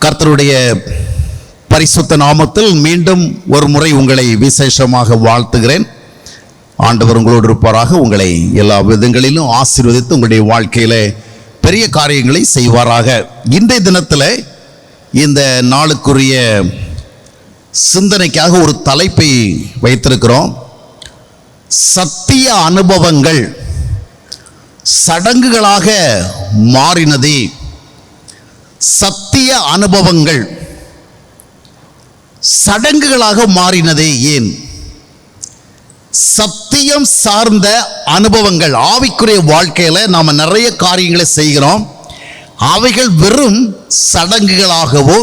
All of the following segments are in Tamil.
கர்த்தருடைய பரிசுத்த நாமத்தில் மீண்டும் ஒரு முறை உங்களை விசேஷமாக வாழ்த்துகிறேன். ஆண்டவர் உங்களோடு இருப்பாராக. உங்களை எல்லா விதங்களிலும் ஆசீர்வதித்து உங்களுடைய வாழ்க்கையில பெரிய காரியங்களை செய்வாராக. இன்றைய தினத்தில் இந்த நாளுக்குரிய சிந்தனைக்காக ஒரு தலைப்பை வைத்திருக்கிறோம். சத்திய அனுபவங்கள் சடங்குகளாக மாறினதே. சத்திய அனுபவங்கள் சடங்குகளாக மாறினதே ஏன்? சத்தியம் சார்ந்த அனுபவங்கள், ஆவிக்குரிய வாழ்க்கையில நாம நிறைய காரியங்களை செய்கிறோம். அவைகள் வெறும் சடங்குகளாகவோ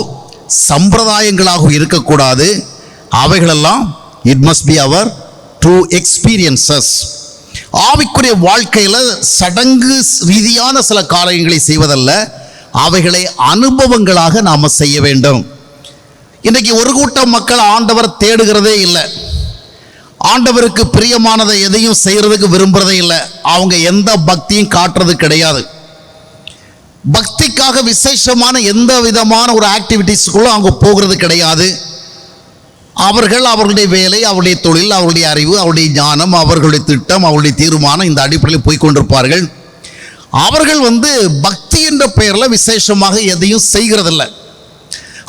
சம்பிரதாயங்களாகவோ இருக்கக்கூடாது. அவைகளெல்லாம் it must be our true experiences. ஆவிக்குரிய வாழ்க்கையில சடங்கு ரீதியான சில காரியங்களை செய்வதல்ல, அவைகளை அனுபவங்களாக நாம செய்ய வேண்டும். இன்றைக்கு ஒரு கூட்டம் மக்கள் ஆண்டவர் தேடுகிறதே இல்லை, ஆண்டவருக்கு பிரியமானதை எதையும் செய்யறதுக்கு விரும்புறதே இல்லை. அவங்க எந்த பக்தியும் காட்டுறது கிடையாது. பக்திக்காக விசேஷமான எந்த விதமான ஒரு ஆக்டிவிட்டிஸ்க்குள்ள அவங்க போகிறது கிடையாது. அவர்கள் அவர்களுடைய வேலை, அவருடைய தொழில், அவருடைய அறிவு, அவருடைய ஞானம், அவர்களுடைய திட்டம், அவருடைய தீர்மானம், இந்த அடிப்படையில் போய்கொண்டிருப்பார்கள். அவர்கள் பக்தி என்ற பெயரில் விசேஷமாக எதையும் செய்கிறதில்லை.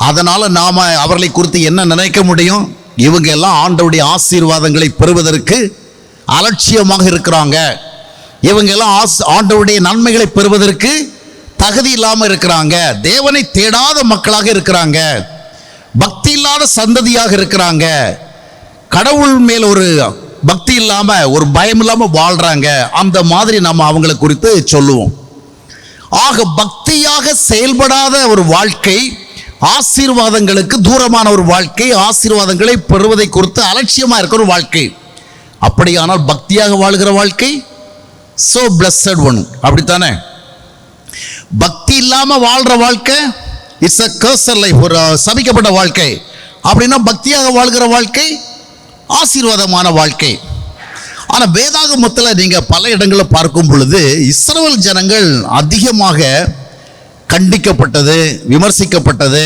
அதனால நாம அவர்களை குறித்து என்ன நினைக்க முடியும்? இவங்க எல்லாம் ஆண்டவருடைய ஆசீர்வாதங்களை பெறுவதற்கு அலட்சியமாக இருக்கிறாங்க, இவங்க எல்லாம் ஆண்டவருடைய நன்மைகளை பெறுவதற்கு தகுதி இல்லாமல் இருக்கிறாங்க, தேவனை தேடாத மக்களாக இருக்கிறாங்க, பக்தி இல்லாத சந்ததியாக இருக்கிறாங்க, கடவுள் மேல் ஒரு பக்தி இல்லாம ஒரு பயம் இல்லாம வாழ்றாங்க. அந்த மாதிரி நம்ம அவங்களை குறித்து சொல்லுவோம். ஆக பக்தியாக செயல்படாத ஒரு வாழ்க்கை, ஆசீர்வாதங்களுக்கு தூரமான ஒரு வாழ்க்கை, ஆசீர்வாதங்களை பெறுவதை குறித்து அலட்சியமா இருக்கிற ஒரு வாழ்க்கை. அப்படியானால் பக்தியாக வாழ்கிற வாழ்க்கை சோ பிளஸட் ஒன், அப்படித்தானே? பக்தி இல்லாம வாழ்ற வாழ்க்கை இட்ஸ் a cursed life, ஒரு சபிக்கப்பட்ட வாழ்க்கை. அப்படின்னா பக்தியாக வாழ்கிற வாழ்க்கை ஆசீர்வாதமான வாழ்க்கை. ஆனா வேதாகமத்தில் நீங்க பல இடங்களில் பார்க்கும் பொழுது இஸ்ரவேல் ஜனங்கள் அதிகமாக கண்டிக்கப்பட்டது, விமர்சிக்கப்பட்டது,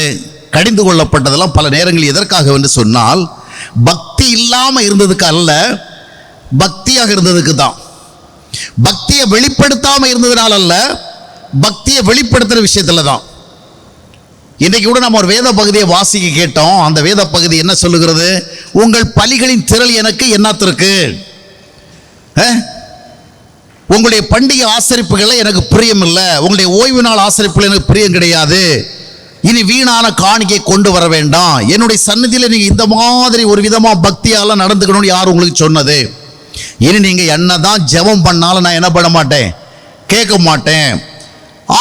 கடிந்து கொள்ளப்பட்டதெல்லாம் பல நேரங்களில் எதற்காக என்று சொன்னால் பக்தி இல்லாம இருந்ததுக்கு அல்ல, பக்தியாக இருந்ததுக்கு தான். பக்தியை வெளிப்படுத்தாம இருந்ததுனால அல்ல, பக்தியை வெளிப்படுத்துற விஷயத்துல தான். இன்றைக்கு கூட நம்ம ஒரு வேத பகுதியை வாசிக்க கேட்டோம். அந்த வேத பகுதி என்ன சொல்லுகிறது? உங்கள் பலிகளின் திரள் எனக்கு என்னத்திற்கு? உங்களுடைய பண்டிகை ஆசரிப்புகளை எனக்கு பிரியம் இல்லை, உங்களுடைய ஓய்வு நாள் ஆசரிப்புகள் எனக்கு பிரியம் கிடையாது, இனி வீணான காணிக்கை கொண்டு வர வேண்டாம், என்னுடைய சன்னதியில் நீங்க இந்த மாதிரி ஒரு விதமா பக்தியால நடந்துக்கணும்னு யார் உங்களுக்கு சொன்னது? இனி நீங்க என்னதான் ஜெபம் பண்ணாலும் நான் என்ன பண்ண மாட்டேன், கேட்க மாட்டேன்.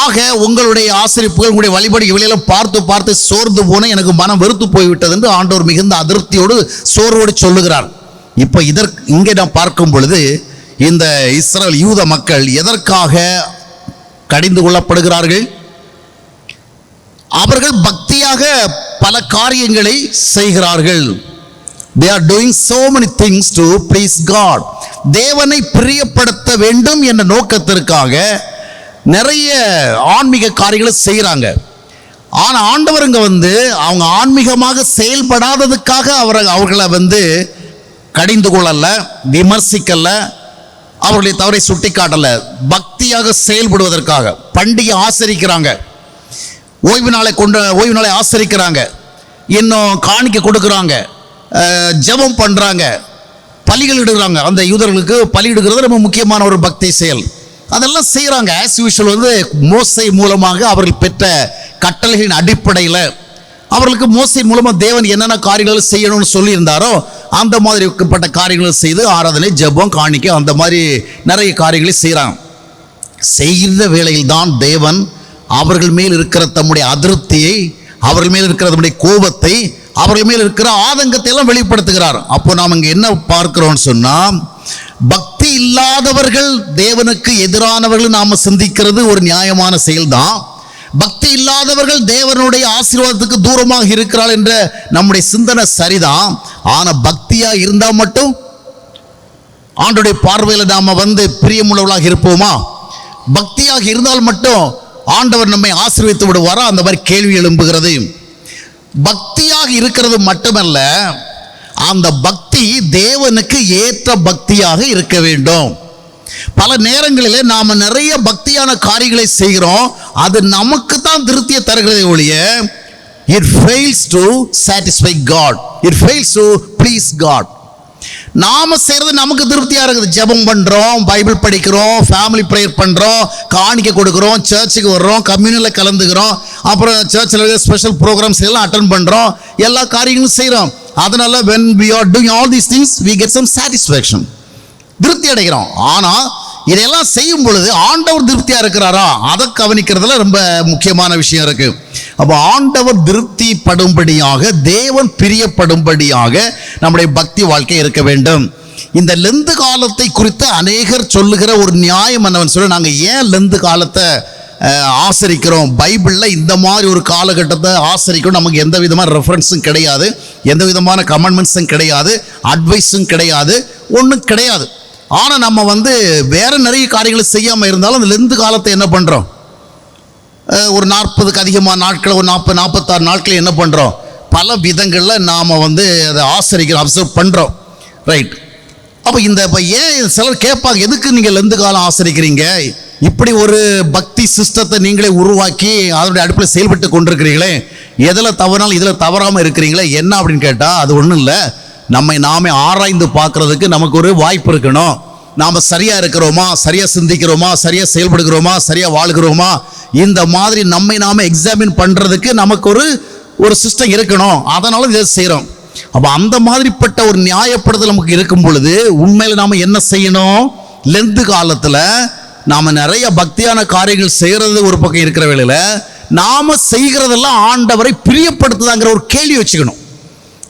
ஆக உங்களுடைய ஆசரிப்புகள், உங்களுடைய வழிபாடு இவையெல்லாம் பார்த்து பார்த்து சோர்ந்து போன எனக்கு மனம் வெறுத்து போய்விட்டது என்று ஆண்டவர் மிகுந்த அதிருப்தியோடு சோர்வோடு சொல்லுகிறார். இப்போ இங்கே நாம் பார்க்கும் பொழுது இந்த இஸ்ரவேல் யூத மக்கள் எதற்காக கடிந்து கொள்ளப்படுகிறார்கள்? அவர்கள் பக்தியாக பல காரியங்களை செய்கிறார்கள். They are doing so many things to please God. தேவனை பிரியப்படுத்த வேண்டும் என்ற நோக்கத்திற்காக நிறைய ஆன்மீக காரியங்களை செய்கிறாங்க. ஆனா ஆண்டவருங்க அவங்க ஆன்மீகமாக செயல்படாததுக்காக அவர்களை கடிந்து கொள்ளல, விமர்சிக்கல, அவர்களுடைய தவறை சுட்டி காட்டல. பக்தியாக செயல்படுவதற்காக பண்டிகை ஆசரிக்கிறாங்க, ஓய்வு நாளை ஆசரிக்கிறாங்க, இன்னும் காணிக்கை கொடுக்குறாங்க, ஜெபம் பண்றாங்க, பலிகள் இடுகிறாங்க. அந்த யூதர்களுக்கு பலியிடுகிறது ரொம்ப முக்கியமான ஒரு பக்தி செயல். அதெல்லாம் செய்கிறாங்க. ஆஸ் யூஷுவல் மோசே மூலமாக அவர்கள் பெற்ற கட்டளைகளின் அடிப்படையில் அவர்களுக்கு மோசே மூலமாக தேவன் என்னென்ன காரியங்கள் செய்யணும்னு சொல்லியிருந்தாரோ அந்த மாதிரி பட்ட காரியங்களை செய்து ஆராதனை, ஜெபம், காணிக்கை, அந்த மாதிரி நிறைய காரியங்களை செய்கிறாங்க. செய்கிற வேளையில் தான் தேவன் அவர்கள் மேல் இருக்கிற தம்முடைய அதிருப்தியை, அவர்கள் மேல் இருக்கிற தம்முடைய கோபத்தை, அவர்கள் மேல் இருக்கிற ஆதங்கத்தை எல்லாம் வெளிப்படுத்துகிறார். அப்போ நாம் இங்கே என்ன பார்க்கிறோம்னு சொன்னா, பக்தி இல்லாதவர்கள் தேவனுக்கு எதிரானவர்கள் நாம சிந்திக்கிறது ஒரு நியாயமான செயல்தான். பக்தி இல்லாதவர்கள் தேவனுடைய ஆசீர்வாதத்துக்கு தூரமாக இருக்கிறாள் என்ற நம்முடைய சிந்தனை சரிதான். ஆனா பக்தியா இருந்தா மட்டும் ஆண்டவருடைய பார்வையில் நாம பிரியமுள்ளவர்களாக இருப்போமா? பக்தியாக இருந்தால் மட்டும் ஆண்டவர் நம்மை ஆசீர்வதித்து விடுவாரா? அந்த மாதிரி கேள்வி எழும்புகிறது. பக்தியாக இருக்கிறது மட்டுமல்ல, அந்த பக்தி தேவனுக்கு ஏற்ற பக்தியாக இருக்க வேண்டும். பல நேரங்களிலே நாம நிறைய பக்தியான காரியங்களை செய்கிறோம், அது நமக்கு தான் திருப்தியை தருகிறதை ஒழிய it fails to satisfy God, it fails to please God. நாம செய்யறது நமக்கு திருப்தியா இருக்குது. ஜெபம் பண்றோம், பைபிள் படிக்கிறோம், ஃபேமிலி ப்ரேயர் பண்றோம், காணிக்கை கொடுக்கிறோம், சர்ச்சுக்கு வர்றோம், கம்யூனியன்ல கலந்துக்கிறோம், அப்புறம் சர்ச்சில் ஸ்பெஷல் ப்ரோக்ராம்ஸ் எல்லாம் அட்டென்ட் பண்றோம், எல்லா காரியங்களும் செய்யறோம். அதனால when we are doing all these things we get some satisfaction, திருப்தி அடைகிறோம். ஆனா இதெல்லாம் செய்யும் பொழுது ஆண்டவர் திருப்தியா இருக்கிறாரா, அதை கவனிக்கிறதுல ரொம்ப முக்கியமான விஷயம் இருக்கு. அப்போ ஆண்டவர் திருப்தி படும்படியாக, தேவன் பிரியப்படும்படியாக நம்முடைய பக்தி வாழ்க்கை இருக்க வேண்டும். இந்த லெந்து காலத்தை குறித்து அநேகர் சொல்லுகிற ஒரு நியாயம் என்னவென்னு சொல்லி, நாங்கள் ஏன் லெந்து காலத்தை ஆசரிக்கிறோம், பைபிளில் இந்த மாதிரி ஒரு காலகட்டத்தை ஆசரிக்கிறோம், நமக்கு எந்த விதமான ரெஃபரன்ஸும் கிடையாது, எந்த விதமான கமெண்ட்மெண்ட்ஸும் கிடையாது, அட்வைஸும் கிடையாது, ஒன்றும் கிடையாது. ஆனால் நம்ம வேற நிறைய காரியங்களை செய்யாமல் இருந்தாலும் அந்த லெந்து காலத்தை என்ன பண்ணுறோம், ஒரு 40க்கு அதிகமான நாட்கள், ஒரு 40-46 நாட்கள் என்ன பண்ணுறோம், பல விதங்களில் நாம் அதை ஆசரிக்கிறோம், அப்சர்வ் பண்ணுறோம். ரைட். அப்போ இப்போ ஏன் சிலர் கேட்பாங்க, எதுக்கு நீங்கள் லெந்து காலம் ஆசரிக்கிறீங்க, இப்படி ஒரு பக்தி சிஸ்டத்தை நீங்களே உருவாக்கி அதனுடைய அடிப்பில் செயல்பட்டு கொண்டிருக்கிறீங்களே, எதில் தவறாலும் இதில் தவறாமல் இருக்கிறீங்களே என்ன அப்படின்னு கேட்டால், அது ஒன்றும் இல்லை, நம்மை நாமே ஆராய்ந்து பார்க்கறதுக்கு நமக்கு ஒரு வாய்ப்பு இருக்கணும். நாம் சரியா இருக்கிறோமா, சரியா சிந்திக்கிறோமா, சரியா செயல்படுகிறோமா, சரியா வாழ்கிறோமா, இந்த மாதிரி நம்மை நாம எக்ஸாமின் பண்றதுக்கு நமக்கு ஒரு சிஸ்டம் இருக்கணும். அதனால இதை செய்கிறோம். அப்போ அந்த மாதிரிப்பட்ட ஒரு நியாயப்படுதல் நமக்கு இருக்கும் பொழுது உண்மையில் நாம என்ன செய்யணும், லெந்து காலத்தில் நாம நிறைய பக்தியான காரியங்கள் செய்கிறது ஒரு பக்கம் இருக்கிற வேளையில் நாம செய்கிறதெல்லாம் ஆண்டவரை பிரியப்படுத்துதாங்கிற ஒரு கேள்வி வச்சுக்கணும்.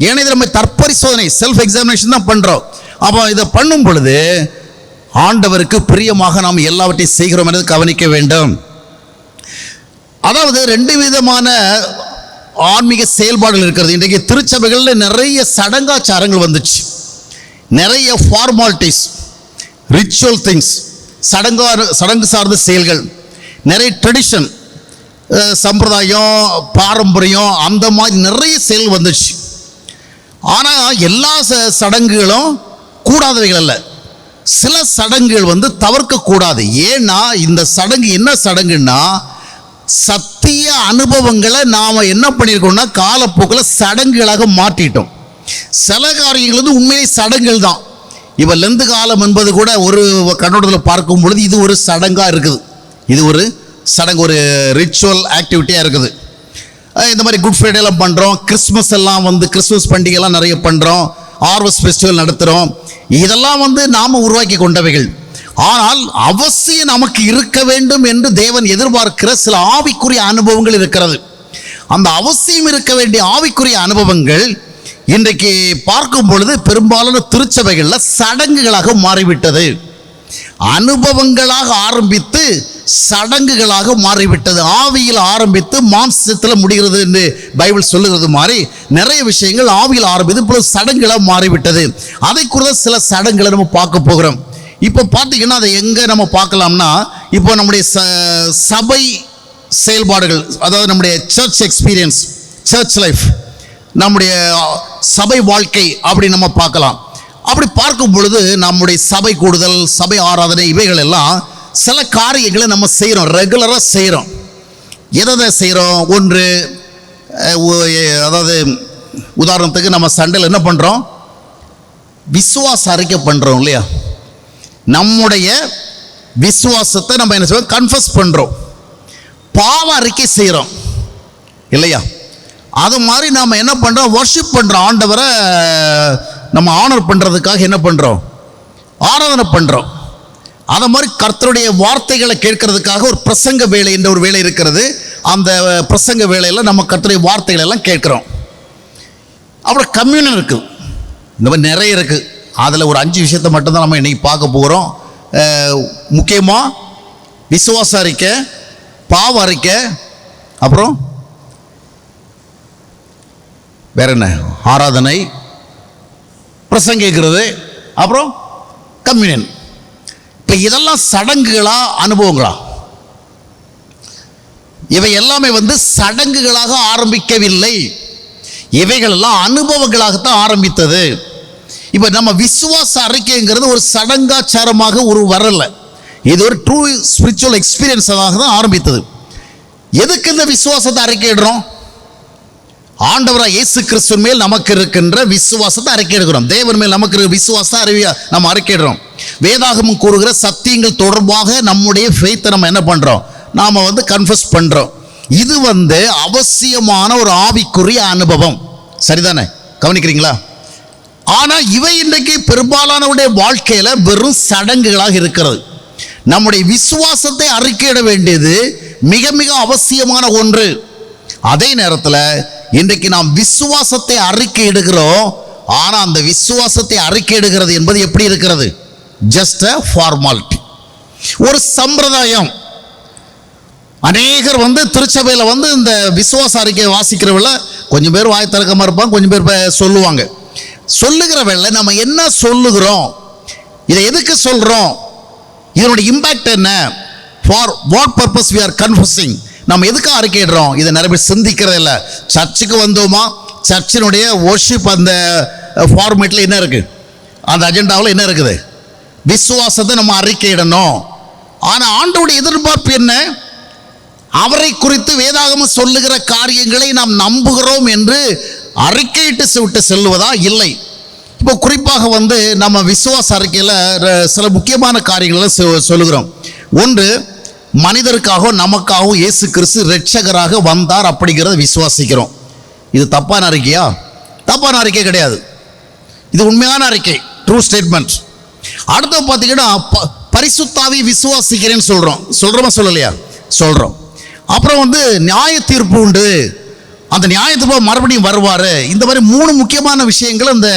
ஏன்னா இது நம்ம தற்பரிசோதனை, செல்ஃப் எக்ஸாமினேஷன் தான் பண்றோம். அப்போ இதை பண்ணும் பொழுது ஆண்டவருக்கு பிரியமாக நாம் எல்லாவற்றையும் செய்கிறோம் என்பதை கவனிக்க வேண்டும். அதாவது 2 விதமான ஆன்மீக செயல்பாடுகள் இருக்கிறது. இன்றைக்கு திருச்சபைகளில் நிறைய சடங்காச்சாரங்கள் வந்துச்சு, நிறைய ஃபார்மாலிட்டிஸ், ரிச்சுவல் திங்ஸ், சடங்கு சார்ந்த செயல்கள், நிறைய ட்ரெடிஷன், சம்பிரதாயம், பாரம்பரியம், அந்த மாதிரி நிறைய செயல் வந்துச்சு. ஆனால் எல்லா சடங்குகளும் கூடாதவைகள் அல்ல. சில சடங்குகள் தவிர்க்க கூடாது. ஏன்னா இந்த சடங்கு என்ன சடங்குன்னா, சத்திய அனுபவங்களை நாம் என்ன பண்ணியிருக்கோம்னா காலப்போக்கில் சடங்குகளாக மாற்றிட்டோம். சில காரியங்கள் உண்மையிலே சடங்குகள் தான். இப்போ லெந்து காலம் என்பது கூட ஒரு கண்ணோட்டத்தில் பார்க்கும் பொழுது இது ஒரு சடங்காக இருக்குது, இது ஒரு சடங்கு, ஒரு ரிச்சுவல் ஆக்டிவிட்டியாக இருக்குது. இந்த மாதிரி குட் ஃப்ரைடேலாம் பண்ணுறோம், கிறிஸ்மஸ் எல்லாம் கிறிஸ்மஸ் பண்டிகைலாம் நிறைய பண்ணுறோம், ஹார்வெஸ்ட் ஃபெஸ்டிவல் நடத்துகிறோம். இதெல்லாம் நாம் உருவாக்கி கொண்டவைகள். ஆனால் அவசியம் நமக்கு இருக்க வேண்டும் என்று தேவன் எதிர்பார்க்கிற சில ஆவிக்குரிய அனுபவங்கள் இருக்கிறது. அந்த அவசியம் இருக்க வேண்டிய ஆவிக்குரிய அனுபவங்கள் இன்றைக்கு பார்க்கும் பொழுது பெரும்பாலான திருச்சபைகளில் சடங்குகளாக மாறிவிட்டது. அனுபவங்களாக ஆரம்பித்து சடங்குகளாக மாறிவிட்டது. ஆவியில் ஆரம்பித்து மாம்சத்தில் முடிகிறது என்று பைபிள் சொல்லுகிறது மாதிரி நிறைய விஷயங்கள் ஆவியில் ஆரம்பித்து இப்போ சடங்குகளாக மாறிவிட்டது. அதை குறித்த சில சடங்குகளை நம்ம பார்க்க போகிறோம். இப்போ பார்த்தீங்கன்னா அதை எங்கே நம்ம பார்க்கலாம்னா, இப்போ நம்முடைய சபை செயல்பாடுகள், அதாவது நம்முடைய சர்ச் எக்ஸ்பீரியன்ஸ், சர்ச் லைஃப், நம்முடைய சபை வாழ்க்கை அப்படி நம்ம பார்க்கலாம். அப்படி பார்க்கும் பொழுது நம்முடைய சபை கூடுதல், சபை ஆராதனை, இவைகள் எல்லாம் சில காரியங்களை நம்ம செய்கிறோம், ரெகுலராக செய்கிறோம். எதை செய்கிறோம்? ஒன்று, அதாவது உதாரணத்துக்கு நம்ம சண்டையில் என்ன பண்ணுறோம், விசுவாச அறிக்கை பண்ணுறோம் இல்லையா? நம்முடைய விசுவாசத்தை நம்ம என்ன செய்வோம், கன்ஃபஸ் பண்ணுறோம், பாவ அறிக்கை செய்கிறோம் இல்லையா? அது மாதிரி நாம் என்ன பண்ணுறோம், வர்ஷிப் பண்ணுறோம், ஆண்டவரை நம்ம ஆனர் பண்ணுறதுக்காக என்ன பண்ணுறோம், ஆராதனை பண்ணுறோம். அதை மாதிரி கர்த்தருடைய வார்த்தைகளை கேட்கறதுக்காக ஒரு பிரசங்க வேலை என்ற ஒரு வேலை இருக்கிறது. அந்த பிரசங்க வேலையில் நம்ம கர்த்தருடைய வார்த்தைகளை எல்லாம் கேட்குறோம். அப்புறம் கம்யூனியன் இருக்குது, இந்த மாதிரி நிறைய இருக்குது. அதில் ஒரு 5 விஷயத்தை மட்டும்தான் நம்ம இன்றைக்கி பார்க்க போகிறோம். முக்கியமாக விசுவாச அறிக்கை, பாவ அறிக்கை, அப்புறம் வேற என்ன, ஆராதனை, பிரசங்கிக்கிறது, அப்புறம் கம்யூனியன். இப்போ இதெல்லாம் சடங்குகளா அனுபவங்களா? இவை எல்லாமே சடங்குகளாக ஆரம்பிக்கவில்லை. இவைகள் எல்லாம் அனுபவங்களாகத்தான் ஆரம்பித்தது. இப்போ நம்ம விசுவாச அறிக்கைங்கிறது ஒரு சடங்காச்சாரமாக ஒரு வரல, இது ஒரு ட்ரூ ஸ்பிரிச்சுவல் எக்ஸ்பீரியன்ஸாக தான் ஆரம்பித்தது. எதுக்கு இந்த விசுவாசத்தை அறிக்கையிடுறோம்? ஆண்டவராக இயேசு கிறிஸ்து மேல் நமக்கு இருக்கின்ற விசுவாசத்தை அறிக்கையிடுகிறோம். தேவன் மேல் நமக்கு இருக்கிற விசுவாசத்தை நம்ம அறிக்கையிடுறோம். வேதாகமம் கூறுகிற சத்தியங்கள் தொடர்பாக நம்முடைய ஃபெய்த்தை நம்ம என்ன பண்ணுறோம்? நாம் கன்ஃபஸ் பண்ணுறோம். இது அவசியமான ஒரு ஆவிக்குரிய அனுபவம். சரிதானே? கவனிக்கிறீங்களா? ஆனால் இவை இன்றைக்கு பெரும்பாலானவருடைய வாழ்க்கையில் வெறும் சடங்குகளாக இருக்கிறது. நம்முடைய விசுவாசத்தை அறிக்கையிட வேண்டியது மிக மிக அவசியமான ஒன்று. அதே நேரத்தில் இன்றைக்கு நாம் விசுவாசத்தை அறிக்கையிடுகிறோம். ஆனால் அந்த விசுவாசத்தை அறிக்கையிடுகிறது என்பது எப்படி இருக்கிறது? ஜஸ்ட் அ ஃபார்மாலிட்டி, ஒரு சம்பிரதாயம். அநேகர் திருச்சபையில் இந்த விசுவாச அறிக்கையை வாசிக்கிறவங்கள கொஞ்சம் பேர் வாய் திறக்காம இருப்பாங்க, கொஞ்சம் பேர் சொல்லுவாங்க. சொல்லுகிறவங்கள நம்ம என்ன சொல்லுகிறோம், இதை எதுக்கு சொல்கிறோம், இதனுடைய இம்பேக்ட் என்ன, for what purpose we are confusing, நம்ம எதுக்காக அறிக்கையிடுறோம், இதை நிறைய பேர் சிந்திக்கிறதே இல்லை. சர்ச்சுக்கு வந்தோமா, சர்ச்சினுடைய வொர்ஷிப் அந்த ஃபார்மேட்டில் என்ன இருக்குது, அந்த அஜெண்டாவில் என்ன இருக்குது, விசுவாசத்தை நம்ம அறிக்கையிடணும். ஆனால் ஆண்டவருடைய எதிர்பார்ப்பு என்ன? அவரை குறித்து வேதாகமம் சொல்லுகிற காரியங்களை நாம் நம்புகிறோம் என்று அறிக்கையிட்டு விட்டு செல்வதா? இல்லை. இப்போ குறிப்பாக நம்ம விசுவாச அறிக்கையில் சில முக்கியமான காரியங்களை சொல்லுகிறோம். ஒன்று, மனிதருக்காகவும் நமக்காகவும் இயேசு கிறிஸ்து இரட்சகராக வந்தார் அப்படிங்கிறத விசுவாசிக்கிறோம். இது தப்பான அறிக்கையா? தப்பான அறிக்கை கிடையாது, இது உண்மையான அறிக்கை, ட்ரூ ஸ்டேட்மெண்ட். அடுத்து பார்த்தீங்கன்னா பரிசுத்தாவி விசுவாசிக்கிறேன்னு சொல்கிறோமா சொல்லலையா? சொல்கிறோம். அப்புறம் நியாய தீர்ப்பு உண்டு, அந்த நியாய தீர்ப்பு மறுபடியும் வருவார். இந்த மாதிரி 3 முக்கியமான விஷயங்கள் இந்த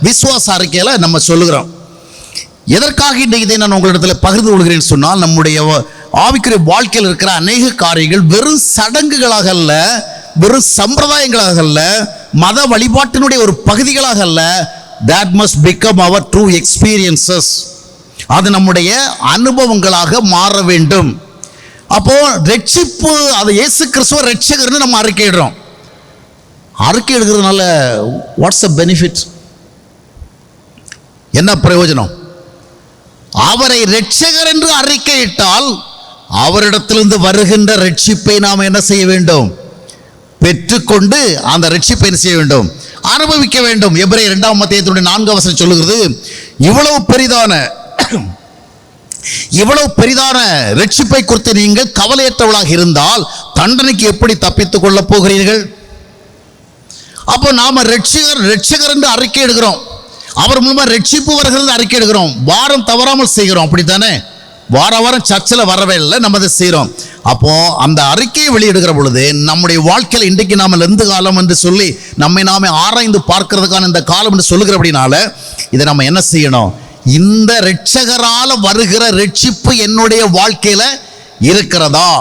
விசுவாச அறிக்கையில் நம்ம சொல்லுகிறோம். எதற்காக இதை நான் உங்களிடத்தில் பகிர்ந்து கொள்கிறேன்னு சொன்னால், நம்முடைய ஆவிக்குரிய வாழ்க்கையில் இருக்கிற அநேக காரியங்கள் வெறும் சடங்குகளாக அல்ல, வெறும் சம்பிரதாயங்களாக அல்ல, மத வழிபாட்டினுடைய ஒரு பகுதிகளாக அல்ல. that must become our true experiences. அது நம்முடைய அனுபவங்களாக மாற வேண்டும். அப்போ ரட்சிப்பு, அது இயேசு கிறிஸ்துவ ரட்சகர்னு நம்ம அறிக்கையிடுறோம். அறிக்கையிடுகிறதுனால வாட்ஸ் த பெனிஃபிட்? என்ன பிரயோஜனம்? அவரை ரட்சகர் என்று அறிக்கையிட்டால் அவரிடத்திலிருந்து வருகின்ற ரட்சிப்பை நாம் என்ன செய்ய வேண்டும்? பெற்றுக்கொண்டு அந்த ரட்சிப்பை என்ன செய்ய வேண்டும்? அனுபவிக்க வேண்டும். எபிரேயர் 2ஆம் அத்தியாயத்தினுடைய 4ஆம் வசனம் சொல்லுகிறது, இவ்வளவு பெரிதான ரட்சிப்பை குறித்து நீங்கள் கவலையற்றவளாக இருந்தால் தண்டனைக்கு எப்படி தப்பித்துக் கொள்ளப் போகிறீர்கள்? அப்போ நாம ரட்சகர் என்று அறிக்கை எடுக்கிறோம், அவர் மூலமா ரட்சிப்பு வருகிறது அறிக்கை எடுக்கிறோம், வாரம் தவறாமல் செய்கிறோம். அப்படித்தானே? வாரம் சர்ச்சில் வரவே இல்லை, நம்ம அதை செய்கிறோம். அப்போ அந்த அறிக்கையை வெளியிடுகிற பொழுது நம்முடைய வாழ்க்கையில் இன்றைக்கு நாம எந்த காலம் என்று சொல்லி நம்மை நாமே ஆராய்ந்து பார்க்கிறதுக்கான இந்த காலம் என்று சொல்லுகிறபடினால இதை நம்ம என்ன செய்யணும்? இந்த ரட்சகரால் வருகிற ரட்சிப்பு என்னுடைய வாழ்க்கையில இருக்கிறதா?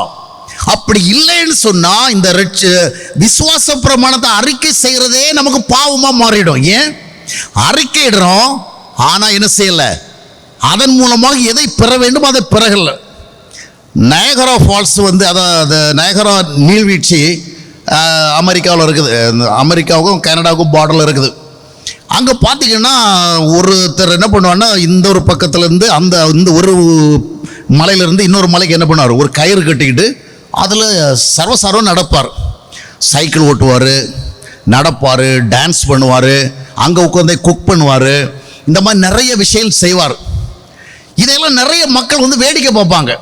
அப்படி இல்லைன்னு சொன்னா இந்த விசுவாச பிரமாணத்தை அறிக்கை செய்யறதே நமக்கு பாவமா மாறிடும். ஏன்? அறிக்கையிடுறோம், ஆனா என்ன செய்யல, அதன் மூலமாக எதை பெற வேண்டும் அதை பெறல. நயகரா ஃபால்ஸ் அதாவது நயகரா நீர்வீழ்ச்சி அமெரிக்காவில் இருக்குது, அமெரிக்காவுக்கும் கனடாவுக்கும் பார்டரில் இருக்குது. அங்கே பார்த்தீங்கன்னா ஒருத்தர் என்ன பண்ணுவான்னா, இந்த ஒரு பக்கத்துலேருந்து இந்த ஒரு மலையிலேருந்து இன்னொரு மலைக்கு என்ன பண்ணுவார், ஒரு கயிறு கட்டிக்கிட்டு அதில் சர்வசாரம் நடப்பார். சைக்கிள் ஓட்டுவார், நடப்பார், டான்ஸ் பண்ணுவார், அங்கே உட்காந்து குக் பண்ணுவார், இந்த மாதிரி நிறைய விஷயங்கள் செய்வார். இதையெல்லாம் நிறைய மக்கள் வேடிக்கை பார்ப்பாங்க.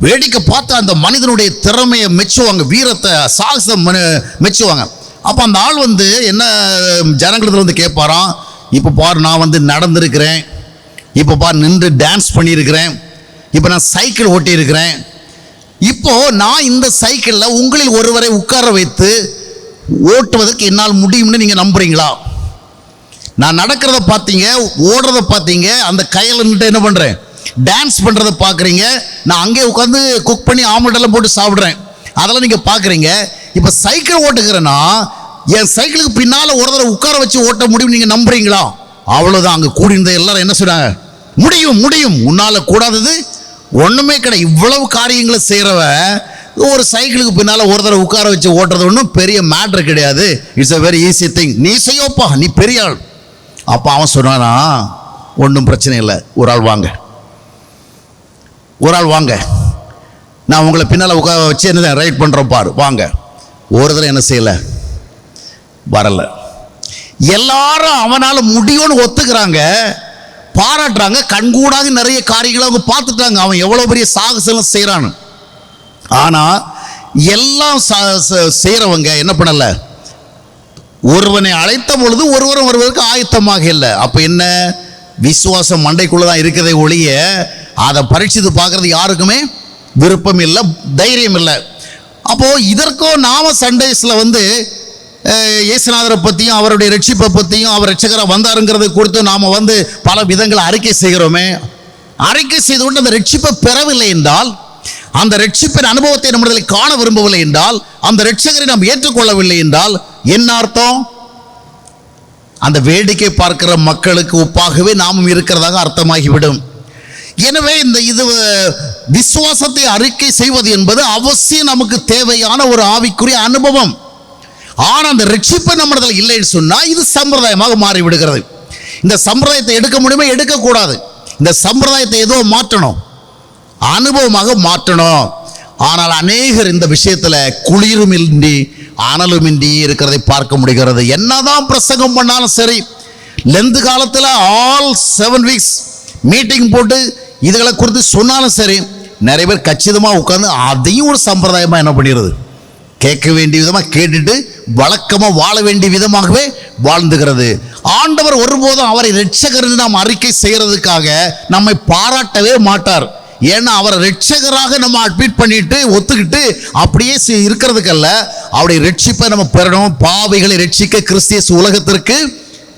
வேடிக்கை பார்த்து அந்த மனிதனுடைய திறமையை மெச்சுவாங்க, வீரத்தை சாகசம் மெச்சுவாங்க. அப்போ அந்த ஆள் என்ன ஜனங்களிடத்தில் கேட்பாராம், இப்போ பார் நான் நடந்திருக்கிறேன், இப்போ பார் நின்று டான்ஸ் பண்ணியிருக்கிறேன், இப்போ நான் சைக்கிள் ஓட்டியிருக்கிறேன், இப்போ நான் இந்த சைக்கிளில் உங்களில் ஒருவரை உட்கார வைத்து ஓட்டுவதற்கு என்னால் முடியும்னு நீங்கள் நம்புறீங்களா? நான் நடக்கிறத பார்த்தீங்க, ஓடுறத பார்த்தீங்க, அந்த கையில் நின்று என்ன பண்ணுறேன், டான்ஸ் பண்ணுறதை பார்க்குறீங்க, நான் அங்கே உட்காந்து குக் பண்ணி ஆம்லெட்டெல்லாம் போட்டு சாப்பிட்றேன், அதெல்லாம் நீங்கள் பார்க்குறீங்க. இப்போ சைக்கிள் ஓட்டுக்கிறேன்னா என் சைக்கிளுக்கு பின்னால் ஒரு தடவை உட்கார வச்சு ஓட்ட முடியும் நீங்கள் நம்புறீங்களா? அவ்வளோதான். அங்கே கூடியிருந்த எல்லாரும் என்ன சொன்னாங்க, முடியும் முடியும், உன்னால் கூடாதது ஒன்றுமே கிடையாது. இவ்வளவு காரியங்களை செய்கிறவ ஒரு சைக்கிளுக்கு பின்னால் ஒருத்தரை உட்கார வச்சு ஓட்டுறது ஒன்றும் பெரிய மேட்ரு கிடையாது. It's a very easy thing. நீ செய்யப்பா, நீ பெரிய ஆள். அப்போ அவன் சொன்னானா, ஒன்றும் பிரச்சனை இல்லை, ஒரு ஆள் வாங்க, ஒரு ஆள் வாங்க, நான் உங்களை பின்னால் உட்கார வச்சு என்ன ரைட் பண்ணுறோம் பாரு, வாங்க. ஒரு தடவை என்ன செய்யலை, வரல. எல்லாரும் அவனால் முடியும்னு ஒத்துக்கிறாங்க, பாராட்டுறாங்க, கண்கூடாக நிறைய காரியங்களை அவங்க பார்த்துட்டாங்க, அவன் எவ்வளோ பெரிய சாகசம் செய்கிறான்னு. ஆனால் எல்லாம் செய்கிறவங்க என்ன பண்ணலை, ஒருவனை அழைத்த பொழுது ஒருவரும் வருவதற்கு ஆயத்தமாக இல்லை. அப்போ என்ன, விசுவாசம் மண்டைக்குள்ளே தான் இருக்கிறதை ஒழிய அதை பரீட்சித்து பார்க்கறது யாருக்குமே விருப்பம் இல்லை, தைரியம் இல்லை. அப்போது இதற்கும் நாம சண்டேஸில் வந்து இயேசுநாதரை பற்றியும் அவருடைய ரட்சிப்பை பற்றியும் அவர் ரட்சகராக வந்தாருங்கிறது குறித்து நாம் வந்து பல விதங்களை அறிக்கை செய்கிறோமே. அறிக்கை செய்து கொண்டு அந்த ரட்சிப்பை பெறவில்லை என்றால், அந்த ரட்சிப்பின் அனுபவத்தை நம்மளை காண விரும்பவில்லை என்றால், அந்த ரட்சகரை நாம் ஏற்றுக்கொள்ளவில்லை என்றால் என்ன அர்த்தம்? அந்த வேடிக்கை பார்க்கிற மக்களுக்கு ஒப்பாகவே நாமும் இருக்கிறதாக அர்த்தமாகிவிடும். எனவே இது விசுவாசத்தை அறிக்கை செய்வது என்பது அவசியம் நமக்கு தேவையான ஒரு ஆவிக்குரிய அனுபவம். ஆனால் அந்த ரட்சிப்பை நம்மளதில் இல்லைன்னு சொன்னால் இது சம்பிரதாயமாக மாறிவிடுகிறது. இந்த சம்பிரதாயத்தை எடுக்க முடியுமா? எடுக்கக்கூடாது. இந்த சம்பிரதாயத்தை ஏதோ மாற்றணும், அனுபவமாக மாற்றணும். ஆனால் அநேகர் இந்த விஷயத்தில் குளிருமின்றி அனலுமின்றி இருக்கிறதை பார்க்க முடிகிறது. என்னதான் பிரசங்கம் பண்ணாலும் சரி, லெந்து காலத்தில் ஆல் 7 weeks மீட்டிங் போட்டு இதுகளை குறித்து சொன்னாலும் சரி, நிறைய பேர் கச்சிதமாக உட்காந்து அதையும் ஒரு சம்பிரதாயமாக என்ன பண்ணிடுறது, கேட்க வேண்டிய விதமாக கேட்டுட்டு வழக்கமாக வாழ வேண்டிய விதமாகவே வாழ்ந்துகிறது. ஆண்டவர் ஒருபோதும் அவரை இரட்சகர் நாம் அறிக்கை செய்கிறதுக்காக நம்மை பாராட்டவே மாட்டார். ஏன்னா அவரை ரட்சகராக நம்ம அட்மிட் பண்ணிட்டு ஒத்துக்கிட்டு அப்படியே இருக்கிறதுக்கல்ல, அவருடைய ரட்சிப்பை நம்ம பெறணும். பாவிகளை ரட்சிக்க கிறிஸ்து இயேசு உலகத்திற்கு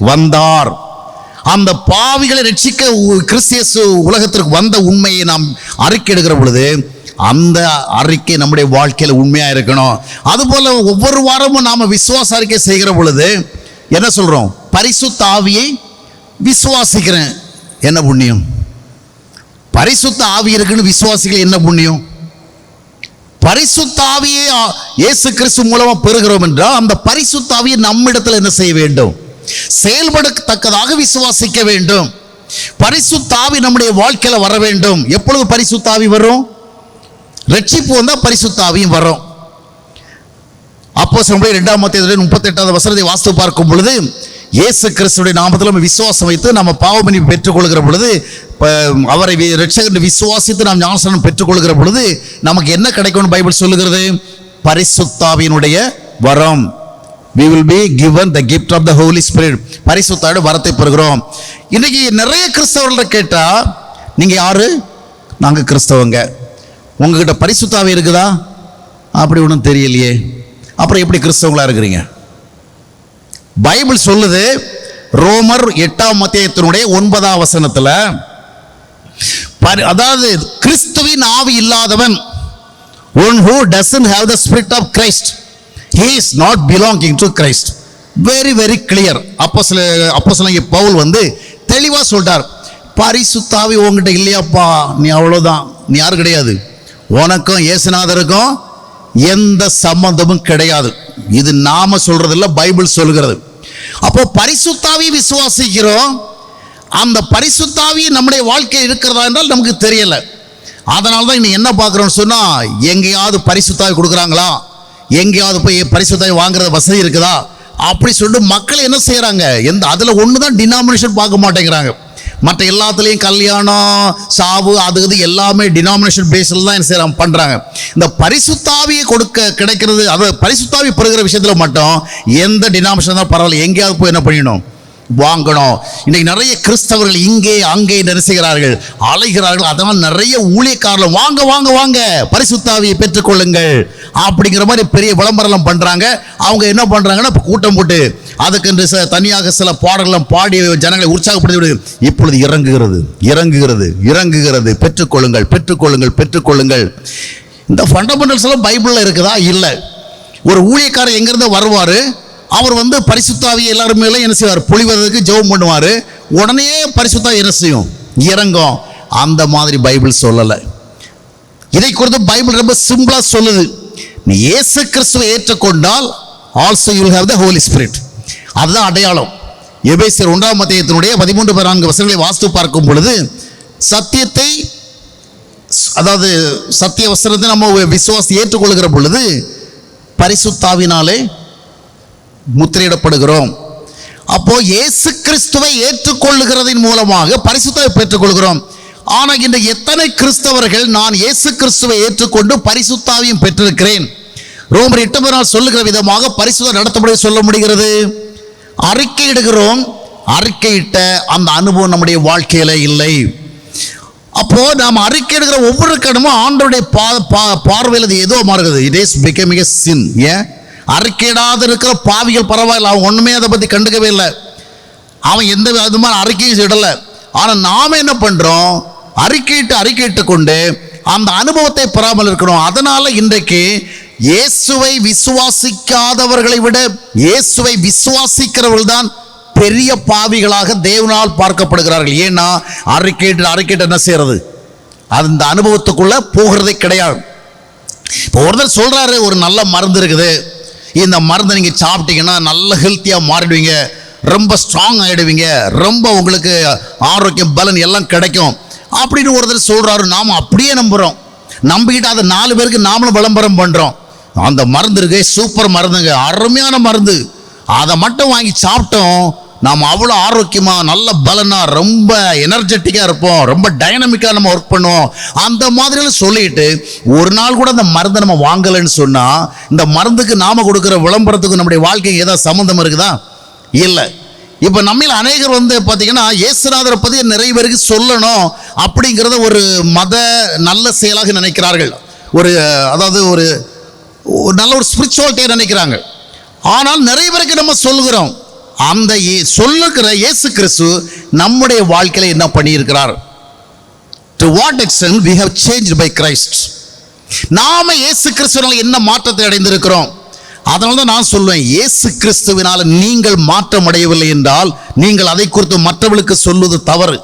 வந்தார். அந்த பாவிகளை ரட்சிக்க கிறிஸ்து இயேசு உலகத்திற்கு வந்த உண்மையை நாம் அறிக்கை எடுக்கிற பொழுது அந்த அறிக்கை நம்முடைய வாழ்க்கையில் உண்மையாக இருக்கணும். அதுபோல் ஒவ்வொரு வாரமும் நாம் விசுவாச அறிக்கை செய்கிற பொழுது என்ன சொல்கிறோம், பரிசுத்த ஆவியை விசுவாசிக்கிறேன், என்ன புண்ணியம்? பரிசுத்த ஆவி இருக்குன்னு விசுவாசிகள் என்ன புண்ணியம்? பரிசுத்த ஆவியை இயேசு கிறிஸ்து மூலமா பெறுகிறோம் என்றால் அந்த பரிசுத்த ஆவியை நம்மிடத்தில் என்ன செய்ய வேண்டும், செயல்படத்தக்கதாக விசுவாசிக்க வேண்டும். பரிசுத்த ஆவி நம்முடைய வாழ்க்கையில் வர வேண்டும். எப்பொழுது பரிசுத்த ஆவி வரும்? ரட்சிப்பு வந்தால் பரிசுத்த ஆவியும் வரும். அப்போஸ்தலர் 2 வசனத்தை வாசித்து பார்க்கும் பொழுது, இயேசு கிறிஸ்துடைய நாமத்தில் நம்ம விசுவாசம் வைத்து நம்ம பாவமன்னிப்பு பெற்றுக்கொள்கிற பொழுது, அவரை ரட்சகர் விசுவாசித்து நாம் ஞானஸ்நானம் பெற்றுக்கொள்கிற பொழுது நமக்கு என்ன கிடைக்கும்னு பைபிள் சொல்லுகிறது? பரிசுத்த ஆவியினுடைய வரம். We will be given the gift of the Holy Spirit. பரிசுத்த ஆவியுடைய வரத்தை பெறுகிறோம். இன்னைக்கு நிறைய கிறிஸ்தவர்கள் கேட்டா, நீங்க யாரு? நாங்க கிறிஸ்தவங்க. உங்ககிட்ட பரிசுத்த ஆவி இருக்குதா? அப்படி ஒன்றும் தெரியலையே, அப்புறம் எப்படி கிறிஸ்தவங்களா இருக்கிறீங்க? பைபிள் சொல்லுது, ரோமர் 8 வசனத்தில், அதாவது கிறிஸ்துவின் ஆவி இல்லாதவன், one who doesn't have the spirit of Christ, he is not belonging to Christ. very very clear. அப்போஸ்தலன் பவுல் வந்து தெளிவா சொல்றார், பரிசுத்த ஆவி உங்ககிட்ட இல்லையாப்பா, நீ அவ்வளவுதான், நீ யாரு கிடையாது, உனக்கும் இயேசுநாதருக்கும் எந்த சம்பந்தமும் கிடையாது. இது நாம சொல்றதில்ல, பைபிள் சொல்கிறது. அப்போ பரிசுத்தாவி விசுவாசிக்கிறோம், அந்த பரிசுத்தாவி நம்முடைய வாழ்க்கையில் இருக்கிறதா என்றால் நமக்கு தெரியல. அதனால தான் இன்னைக்கு என்ன பார்க்குறோம்னு சொன்னால், எங்கேயாவது பரிசுத்தாவி கொடுக்குறாங்களா, எங்கேயாவது போய் பரிசுத்தாவி வாங்குறது வசதி இருக்குதா அப்படி சொல்லிட்டு மக்கள் என்ன செய்கிறாங்க, அதில் ஒன்று தான் டினாமினேஷன் பார்க்க மாட்டேங்கிறாங்க. மற்ற எல்லாத்துலேயும் கல்யாணம், சாவு, அது இது எல்லாமே டினாமினேஷன் பேஸில் தான் என்ன செய்யறாங்க, பண்ணுறாங்க. இந்த பரிசுத்தாவியை கிடைக்கிறது, அது பரிசுத்தாவி பெறுகிற விஷயத்தில் மட்டும் எந்த டினாமினேஷன் தான் பரவாயில்ல, எங்கேயாவது போய் என்ன பண்ணிடணும், வாங்கணும். இன்னைக்கு நிறைய கிறிஸ்தவர்கள் இங்கே அங்கே நினைச்சுகிறார்கள், அலைகிறார்கள். அதனால் நிறைய ஊழியக்காரர்கள் வாங்க வாங்க வாங்க பரிசுத்தாவியை பெற்றுக்கொள்ளுங்கள் அப்படிங்கிற மாதிரி பெரிய விளம்பரம் பண்ணுறாங்க. அவங்க என்ன பண்ணுறாங்கன்னா, இப்போ கூட்டம் போட்டு அதுக்கு தனியாக சில பாடல்களும் பாடி ஜனங்களை உற்சாகப்படுத்தி விடுது. இப்பொழுது இறங்குகிறது இறங்குகிறது இறங்குகிறது, பெற்றுக்கொள்ளுங்கள் பெற்றுக்கொள்ளுங்கள் பெற்றுக்கொள்ளுங்கள். இந்த ஃபண்டமெண்டல்ஸ் எல்லாம் பைபிளில் இருக்குதா? இல்லை. ஒரு ஊழியக்காரர் எங்கேருந்து வருவார், அவர் வந்து பரிசுத்தாவியை எல்லாரும் மேலே என்ன செய்வார், பொழிவதற்கு ஜெபம் பண்ணுவார், உடனே பரிசுத்தாவி என்ன செய்யும், இறங்கும். அந்த மாதிரி பைபிள் சொல்லலை. இதை குறித்து பைபிள் ரொம்ப சிம்பிளா சொல்லுது. நீ இயேசு கிறிஸ்துவை ஏற்றுக்கொண்டால் also you will have the holy spirit. அதுதான் அடையாளம். எபேசியர் 1 அத்தியாயத்தினுடைய 13-14 வசனங்களை வாசித்து பார்க்கும் பொழுது, சத்தியத்தை, அதாவது சத்திய வசனத்தை நம்ம விசுவாசி ஏற்றுக்கொள்கிற பொழுது பரிசுத்தாவினாலே முத்திரையிடப்படுகிறோம். அப்போ இயேசு கிறிஸ்துவை ஏற்றுக்கொள்ளுகிறதின் மூலமாக பரிசுத்தாவை பெற்றுக்கொள்கிறோம். ஆனால் இன்று எத்தனை கிறிஸ்தவர்கள் நான் இயேசு கிறிஸ்துவை ஏற்றுக்கொண்டு பரிசுத்தாவையும் பெற்றிருக்கிறேன்? ரோமர் 8 சொல்லுகிற விதமாக பரிசுத்தம் நடத்தப்பட சொல்ல முடிகிறது. அறிக்கையிடுகிறோம், அறிக்கையிட்ட அந்த அனுபவம் நம்முடைய வாழ்க்கையில இல்லை. அப்போ நாம் அறிக்கையிடுகிற ஒவ்வொரு கடமும் ஆண்டவருடைய பார்வையில் ஏதோ மாறுகிறது. இட் இஸ் பிகமிங் எ சின். ஏன் அறிக்கையிடாத இருக்கிற பாவிகள் பரவாயில்ல, அவன் ஒண்ணுமே அதை பத்தி கண்டுக்கவே இல்லை, அவன் எந்த விதமான அறிக்கையும் இடலை. ஆனா நாம என்ன பண்றோம்? அறிக்கையிட்டு கொண்டு அந்த அனுபவத்தை பெறாமல் இருக்கணும். அதனால இன்றைக்கு இயேசுவை விசுவாசிக்காதவர்களை விட இயேசுவை விசுவாசிக்கிறவர்கள் தான் பெரிய பாவிகளாக தேவனால் பார்க்கப்படுகிறார்கள். ஏன்னா அறிக்கையிட்டு என்ன செய்யறது? அந்த அனுபவத்துக்குள்ள போகிறதே கிடையாது. இப்போ ஒருத்தர் சொல்றாரு, ஒரு நல்ல மருந்து இருக்குது, இந்த மருந்தை நீங்க சாப்பிட்டீங்கன்னா நல்ல ஹெல்த்தியா மாறிடுவீங்க, ரொம்ப ஸ்ட்ராங் ஆயிடுவீங்க, ரொம்ப உங்களுக்கு ஆரோக்கியம் பலன் எல்லாம் கிடைக்கும் அப்படின்னு ஒருத்தர் சொல்றாரு. நாம அப்படியே நம்புறோம். நம்பிக்கிட்டு அதை 4 பேருக்கு நாமளும் விளம்பரம் பண்றோம். அந்த மருந்து இருக்கு, சூப்பர் மருந்துங்க, அருமையான மருந்து, அதை மட்டும் வாங்கி சாப்பிட்டோம், நாம் அவ்வளோ ஆரோக்கியமா நல்ல பலனா ரொம்ப எனர்ஜெட்டிக்கா இருப்போம், ரொம்ப டைனமிக்கா நம்ம ஒர்க் பண்ணுவோம், அந்த மாதிரிலாம் சொல்லிட்டு ஒரு நாள் கூட அந்த மருந்தை நம்ம வாங்கலைன்னு சொன்னா இந்த மருந்துக்கு நாம கொடுக்குற விளம்பரத்துக்கு நம்முடைய வாழ்க்கைக்கு ஏதாவது சம்மந்தம் இருக்குதா? இல்லை. இப்போ நம்மில் அநேகர் பார்த்தீங்கன்னா இயேசுநாதரை பற்றி நிறைய பேருக்கு சொல்லணும் அப்படிங்கிறத ஒரு மத நல்ல செயலாக நினைக்கிறார்கள். அதாவது ஒரு நல்ல ஒரு ஸ்பிரிச்சுவாலிட்டியை நினைக்கிறாங்க. ஆனால் நிறைய பேருக்கு நம்ம சொல்லுகிறோம், அந்த சொல்லுகிற இயேசு கிறிஸ்து நம்முடைய வாழ்க்கையில என்ன பண்ணியிருக்கிறார்? To what extent we have changed by Christ. நாம இயேசு கிறிஸ்துவினால் என்ன மாற்றத்தை அடைந்திருக்கிறோம்? அதனால தான் நான் சொல்லுவேன், இயேசு கிறிஸ்துவினால் நீங்கள் மாற்றம் அடையவில்லை என்றால் நீங்கள் அதை குறித்து மற்றவர்களுக்கு சொல்வது தவறு.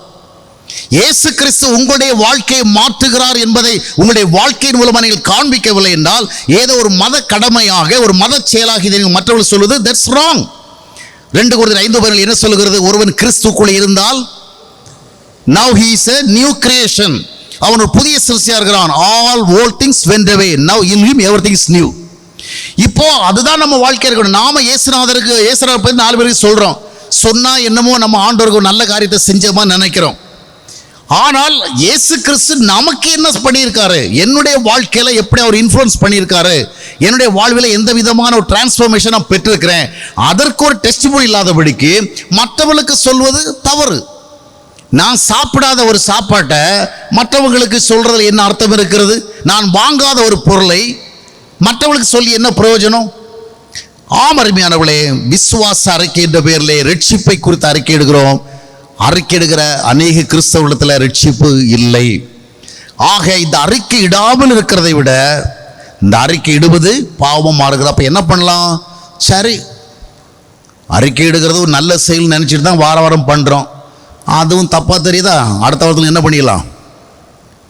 இயேசு கிறிஸ்து உங்களுடைய வாழ்க்கையை மாற்றுகிறார் என்பதை உங்களுடைய வாழ்க்கையின் மூலமாக நீங்கள் காண்பிக்கவில்லை என்றால் ஏதோ ஒரு மத கடமையாக, ஒரு மத செயலாக இதை மற்றவர்கள் சொல்வது தட்ஸ் ராங். 2 Corinthians 5 என்ன சொல்லுகிறது? ஒருவன் கிறிஸ்துக்குள்ளே இருந்தால் now he is a new creation, அவன் ஒரு புதிய சிருஷ்டியா இருக்கிறான். all old things went away, now in him everything is new. இப்போ அதுதான் நம்ம வாழ்க்கை இருக்கணும். நாம இயேசுநாதரை பத்தி 4 பேருக்கு சொல்றோம், சொன்னா என்னமோ நம்ம ஆண்டவருக்கு நல்ல காரியத்தை செஞ்சோமா நினைக்கிறோம். ஆனால் இயேசு கிறிஸ்து நமக்கு என்ன பண்ணியிருக்காரு, என்னுடைய வாழ்க்கையில எப்படி அவர் இன்ஃப்ளூயன்ஸ் பண்ணியிருக்காரு, என்னுடைய வாழ்வில் எந்த விதமான ஒரு டிரான்ஸ்ஃபர்மேஷன் நான் பெற்றிருக்கிறேன், அதற்கு ஒரு டெஸ்டிமோனி இல்லாதபடிக்கு மற்றவர்களுக்கு சொல்வது தவறு. நான் சாப்பிடாத ஒரு சாப்பாட்டை மற்றவங்களுக்கு சொல்றதுல என்ன அர்த்தம் இருக்கிறது? நான் வாங்காத ஒரு பொருளை மற்றவர்களுக்கு சொல்லி என்ன பிரயோஜனம்? அருமையானவர்களே, விசுவாச அறிக்கை என்ற பெயரிலே ரட்சிப்பை குறித்து அறிக்கையிடுகிறோம். அறிக்கையிடுகிற அநேக கிறிஸ்தவத்தில் ரட்சிப்பு இல்லை. ஆக இந்த அறிக்கை இடாமல் இருக்கிறதை விட இந்த அறிக்கை இடுவது பாவம் மாறுகிறது. அப்ப என்ன பண்ணலாம்? சரி, அறிக்கை இடுகிறது ஒரு நல்ல செயல் நினைச்சிட்டு தான் வாரம் பண்றோம், அதுவும் தப்பா தெரியுதா, அடுத்த வாரத்தில் என்ன பண்ணிடலாம்,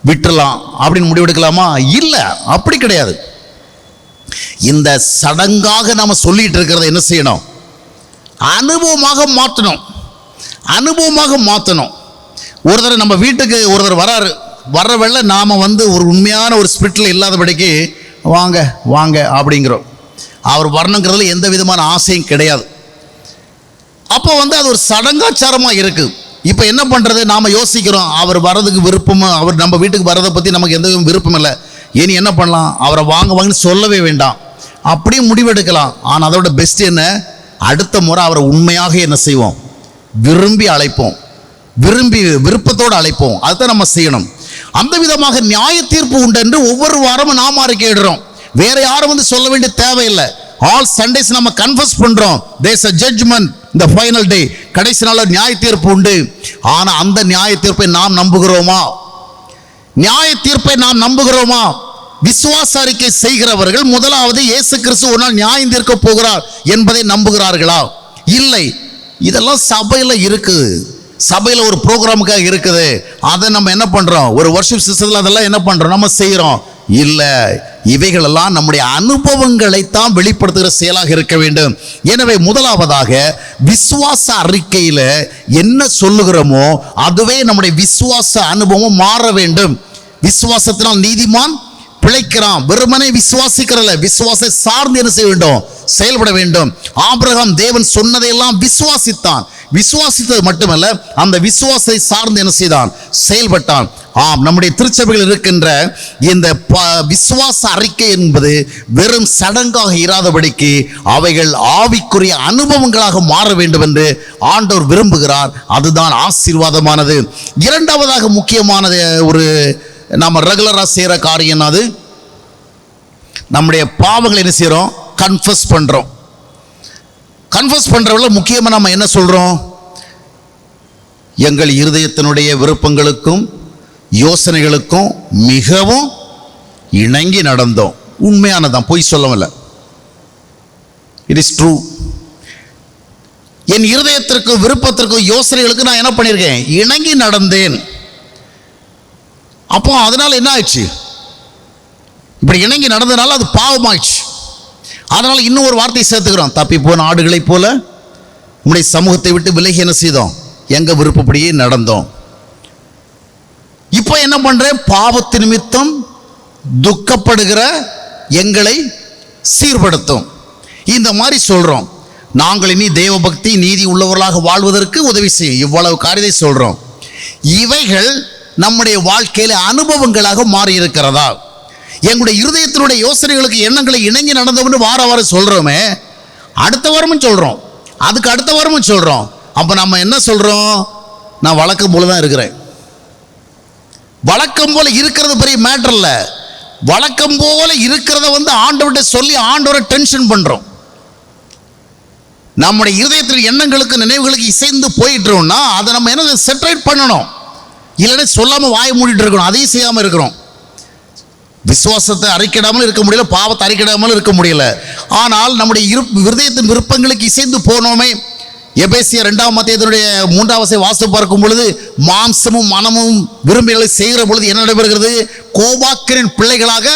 விட்டுறலாம் அப்படின்னு முடிவெடுக்கலாமா? இல்லை, அப்படி கிடையாது. இந்த சடங்காக நாம சொல்லிட்டு இருக்கிறத என்ன செய்யணும்? அனுபவமாக மாற்றணும். ஒருத்தர் நம்ம வீட்டுக்கு ஒருத்தர் வர்ற வேளை நாம ஒரு உண்மையான ஒரு ஸ்பிரிட்ல இல்லாதபடிக்கு வாங்க வாங்க அப்படிங்கிறோம். அவர் வரணுங்கிறதுல எந்த விதமான ஆசையும் கிடையாது. அப்போ அது ஒரு சடங்காச்சாரமா இருக்கு. இப்போ என்ன பண்றது? நாம யோசிக்கிறோம், அவர் வர்றதுக்கு விருப்பமா, அவர் நம்ம வீட்டுக்கு வர்றதை பத்தி நமக்கு எந்த விருப்பம் இல்லை, இனி என்ன பண்ணலாம், அவரை வாங்கன்னு சொல்லவே வேண்டாம், அப்படியே முடிவெடுக்கலாம். ஆனால் அதோட பெஸ்ட் என்ன? அடுத்த முறை அவரை உண்மையாக என்ன செய்வோம்? விரும்பி அழைப்போம், விருப்பத்தோடு அழைப்போம். அதுதான் நம்ம செய்யணும். அந்த விதமாக நியாய தீர்ப்பு உண்டு என்று ஒவ்வொரு வாரமும் நாம் அறிக்கையிடுறோம். வேற யாரும் சொல்ல வேண்டிய தேவையில்லை. ஆல் சண்டேஸ் நம்ம கன்ஃபஸ் பண்றோம், there is a judgment, the final day, கடைசி நாள் நியாய தீர்ப்பு உண்டு. ஆனா அந்த நியாய தீர்ப்பை நாம் நம்புகிறோமா? விசுவாச அறிக்கை செய்கிறவர்கள் முதலாவது இயேசு கிறிஸ்து ஒரு நாள் நியாயம் தீர்க்க போகிறார் என்பதை நம்புகிறார்களா? இல்லை. இதெல்லாம் சபையில் இருக்குது. சபையில் ஒரு ப்ரோக்ராமுக்காக இருக்குது, அதை நம்ம என்ன பண்ணுறோம், ஒரு வர்ஷிப் சிஸ்டத்தில் அதெல்லாம் என்ன பண்ணுறோம், நம்ம செய்கிறோம். இல்லை, இவைகளெல்லாம் நம்முடைய அனுபவங்களைத்தான் வெளிப்படுத்துகிற செயலாக இருக்க வேண்டும். எனவே முதலாவதாக விசுவாச அறிக்கையில் என்ன சொல்லுகிறோமோ அதுவே நம்முடைய விசுவாச அனுபவம் மாற வேண்டும். விசுவாசத்தினால் நீதிமான் பிழைக்கிறான். வெறுமனே விசுவாசிக்கிறல்ல, விசுவாசத்தை சார்ந்து என்ன செய்ய வேண்டும், செயல்பட வேண்டும். ஆபிரகாம் தேவன் சொன்னதையெல்லாம் விசுவாசித்தான். விசுவாசித்தது மட்டுமல்ல, அந்த விசுவாசத்தை சார்ந்து என்ன செய்தான், செயல்பட்டான். ஆம், நம்முடைய திருச்சபையில் இருக்கின்ற இந்த விசுவாச அறிக்கை என்பது வெறும் சடங்காக இராதபடிக்கு அவைகள் ஆவிக்குரிய அனுபவங்களாக மாற வேண்டும் என்று ஆண்டவர் விரும்புகிறார். அதுதான் ஆசீர்வாதமானது. இரண்டாவதாக முக்கியமானது, ஒரு நாம் ரெகுலராக செய்கிற காரியம், அது நம்முடைய பாவங்களை என்ன செய்கிறோம், கன்ஃபஸ் பண்ணுறோம். கன்ஃபஸ் பண்ணுறவங்கள முக்கியமாக நம்ம என்ன சொல்கிறோம், எங்கள் இருதயத்தினுடைய விருப்பங்களுக்கும் யோசனைகளுக்கும் மிகவும் இணங்கி நடந்தோம். உண்மையானதான், பொய் சொல்லவில்லை. It is true. என் இருதயத்திற்கும் விருப்பத்திற்கும் யோசனைகளுக்கு நான் என்ன பண்ணியிருக்கேன், இணங்கி நடந்தேன். அப்போ அதனால் என்ன ஆயிடுச்சு, இப்படி இணங்கி நடந்ததுனால அது பாவமாயிடுச்சு. அதனால் இன்னும் ஒரு வார்த்தையை சேர்த்துக்கிறோம், தப்பி போன ஆடுகளைப் போல உங்களுடைய சமூகத்தை விட்டு விலகி என்ன செய்தோம், எங்கள் விருப்பப்படியே நடந்தோம். இப்போ என்ன பண்ணுறேன், பாவத்து நிமித்தம் துக்கப்படுகிற எங்களை சீர்படுத்தும். இந்த மாதிரி சொல்கிறோம். நாங்கள் இனி தேவ பக்தி நீதி உள்ளவர்களாக வாழ்வதற்கு உதவி செய்யும். இவ்வளவு காரியத்தை சொல்கிறோம். இவைகள் நம்முடைய வாழ்க்கையில் அனுபவங்களாக மாறி இருக்கிறதா? எங்களுடைய இருதயத்தினுடைய யோசனைகளுக்கு எண்ணங்களை இணங்கி நடந்தோம்னு வார வாரம் சொல்கிறோமே, அடுத்த வாரமும் சொல்கிறோம், அதுக்கு அடுத்த வாரமும் சொல்கிறோம். அப்போ நம்ம என்ன சொல்கிறோம், நான் வழக்கம் போல தான் இருக்கிறேன். வழக்கம் போல இருக்கிறது பெரிய மேட்டர் இல்லை. வழக்கம் போல இருக்கிறத ஆண்டவர்கிட்ட சொல்லி ஆண்டவரை டென்ஷன் பண்ணுறோம். நம்முடைய இருதயத்தில் எண்ணங்களுக்கு நினைவுகளுக்கு இசைந்து போயிட்டோம்னா அதை நம்ம என்ன செப்பரேட் பண்ணணும். இல்லைன்னா சொல்லாமல் வாயை மூடிட்டு இருக்கணும், அதையும் செய்யாமல் இருக்கிறோம். விசுவாசத்தை அறிக்கிடாமல் இருக்க முடியல, பாவத்தை அறிக்கிடாமல் இருக்க முடியல. ஆனால் நம்முடைய இருதயத்தின் விருப்பங்களுக்கு இசைந்து போனோமே. எபேசியர் 2ஆம் அத்தியாயத்தினுடைய 3ஆம் வசனத்தை வாசித்து பார்க்கும் பொழுது, மாம்சமும் மனமும் விரும்பிகளை செய்கிற பொழுது என்ன நடைபெறுகிறது, கோபாக்கிரின் பிள்ளைகளாக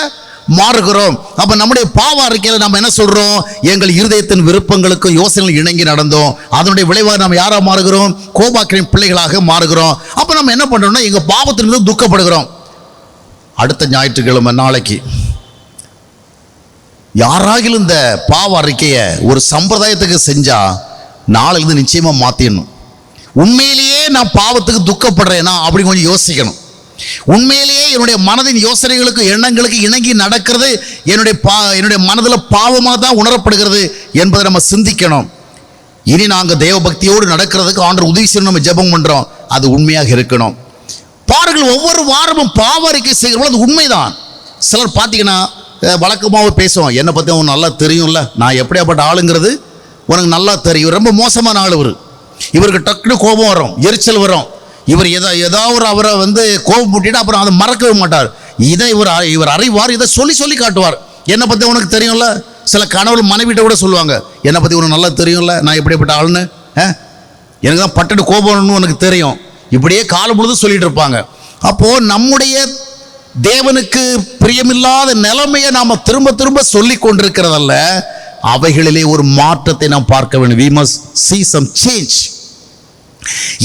மாறுகிறோம். அப்போ நம்முடைய பாவ அறிக்கையில் நம்ம என்ன சொல்கிறோம், எங்கள் இருதயத்தின் விருப்பங்களுக்கும் யோசனைகள் இணங்கி நடந்தோம். அதனுடைய விளைவாக நம்ம யாராக மாறுகிறோம், கோபாக்கிரின் பிள்ளைகளாக மாறுகிறோம். அப்போ நம்ம என்ன பண்ணுறோம்னா, எங்கள் பாவத்தின் மீது துக்கப்படுகிறோம். அடுத்த ஞாயிற்றுக்கிழமை நாளைக்கு யாராகிலும் இந்த பாவ அறிக்கையை ஒரு சம்பிரதாயத்துக்கு செஞ்சா நாளையிலிருந்து நிச்சயமா மாத்திடணும். உண்மையிலேயே நான் பாவத்துக்கு துக்கப்படுறேன்னா அப்படி கொஞ்சம் யோசிக்கணும். உண்மையிலேயே என்னுடைய மனதின் யோசனைகளுக்கு எண்ணங்களுக்கு இணங்கி நடக்கிறது என்னுடைய மனதில் பாவமாக தான் உணரப்படுகிறது என்பதை நம்ம சிந்திக்கணும். இனி நாங்கள் தேவ பக்தியோடு நடக்கிறதுக்கு ஆண்டவர் உதவி செய்யணும், நம்ம ஜெபம் பண்ணுறோம், அது உண்மையாக இருக்கணும். பாருங்கள், ஒவ்வொரு வாரமும் பாவ அறிக்கை செய்கிறவங்களும் அது உண்மைதான். சிலர் பார்த்தீங்கன்னா வழக்கமாக பேசுவோம், என்னை பற்றி அவன் நல்லா தெரியும்ல, நான் எப்படியாப்பட்ட ஆளுங்கிறது உனக்கு நல்லா தெரியும். ரொம்ப மோசமான ஆள் இவருக்கு டக்குனு கோபம் வரும், எரிச்சல் வரும். இவர் ஏதாவது அவரை கோபம் போட்டிட்டு அப்புறம் அதை மறக்கவே மாட்டார். இதை இவர் அறிவார், இதை சொல்லி சொல்லி காட்டுவார். என்னை பற்றி உனக்கு தெரியும்ல. சில கணவர்கள் மனைவிட்ட கூட சொல்லுவாங்க, என்னை பற்றி உனக்கு நல்லா தெரியும்ல, நான் எப்படிப்பட்ட ஆளுன்னு, எனக்கு தான் பட்டுட்டு கோபம்னு உனக்கு தெரியும். இப்படியே காலம் முழுதும் சொல்லிட்டு இருப்பாங்க. அப்போது நம்முடைய தேவனுக்கு பிரியமில்லாத நிலைமையை நாம் திரும்ப திரும்ப சொல்லி கொண்டிருக்கிறதல்ல, அவைகளிலே ஒரு மாற்றத்தை நாம் பார்க்க வேண்டும். we must see some change.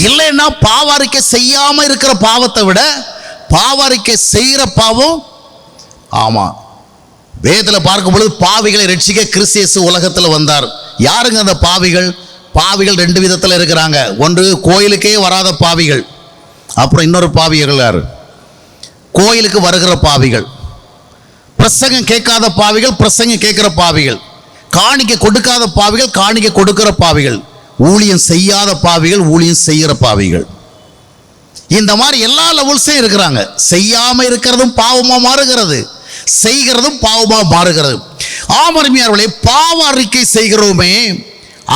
இல்லைன்னா பாவ அறிக்கை செய்யாமல் இருக்கிற பாவத்தை விட பாவ அறிக்கை செய்கிற பாவம், ஆமாம், வேதத்தில் பார்க்கும் பொழுது பாவிகளை ரட்சிக்க கிறிஸ்து இயேசு உலகத்தில் வந்தார். யாருங்க அந்த பாவிகள்? பாவிகள் 2 விதத்தில் இருக்கிறாங்க. ஒன்று கோயிலுக்கே வராத பாவிகள், அப்புறம் இன்னொரு பாவிகள் யார், கோயிலுக்கு வருகிற பாவிகள். பிரசங்கம் கேட்காத பாவிகள், பிரசங்கம் கேட்கிற பாவிகள். காணிக்கை கொடுக்காத பாவிகள், காணிக்கை கொடுக்கிற பாவிகள். ஊழியம் செய்யாத பாவிகள், ஊழியம் செய்கிற பாவிகள். இந்த மாதிரி எல்லா லெவல்ஸையும் இருக்கிறாங்க. செய்யாம இருக்கிறதும் பாவமா மாறுகிறது, செய்கிறதும் பாவமா மாறுகிறது. ஆமருமையார்களே, பாவ அறிக்கை செய்கிறோமே,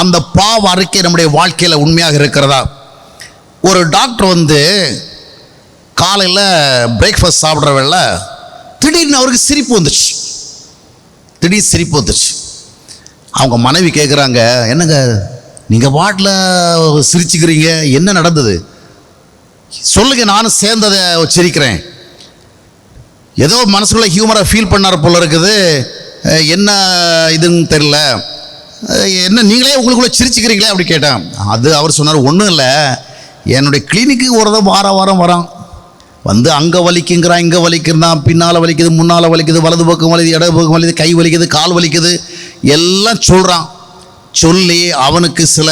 அந்த பாவ அறிக்கை நம்முடைய வாழ்க்கையில் உண்மையாக இருக்கிறதா? ஒரு டாக்டர் காலையில் பிரேக்ஃபாஸ்ட் சாப்பிட்ற வேளை திடீர்னு அவருக்கு சிரிப்பு வந்துச்சு. திடீர் சிரிப்பு வந்துச்சு. அவங்க மனைவி கேட்குறாங்க, என்னங்க நீங்கள் பாட்டில் சிரிச்சுக்கிறீங்க, என்ன நடந்தது சொல்லுங்க, நானும் சேர்ந்ததை சிரிக்கிறேன். ஏதோ மனசுக்குள்ள ஹியூமராக ஃபீல் பண்ணார் போல இருக்குது, என்ன இதுன்னு தெரியல, என்ன நீங்களே உங்களுக்குள்ள சிரிச்சுக்கிறீங்களே அப்படி கேட்டேன். அது அவர் சொன்னார், ஒன்றும் இல்லை, என்னுடைய கிளினிக்கு ஒரு தான் வாரம் வரான், வந்து அங்கே வலிக்குங்கிறான், இங்கே வலிக்கிறான், பின்னால் வலிக்குது, முன்னால் வலிக்குது, வலது பக்கம் வலிக்குது, இடது பக்கம் வலிக்குது, கை வலிக்குது, கால் வலிக்குது, எல்லாம் சொல்கிறான். சொல்லி அவனுக்கு சில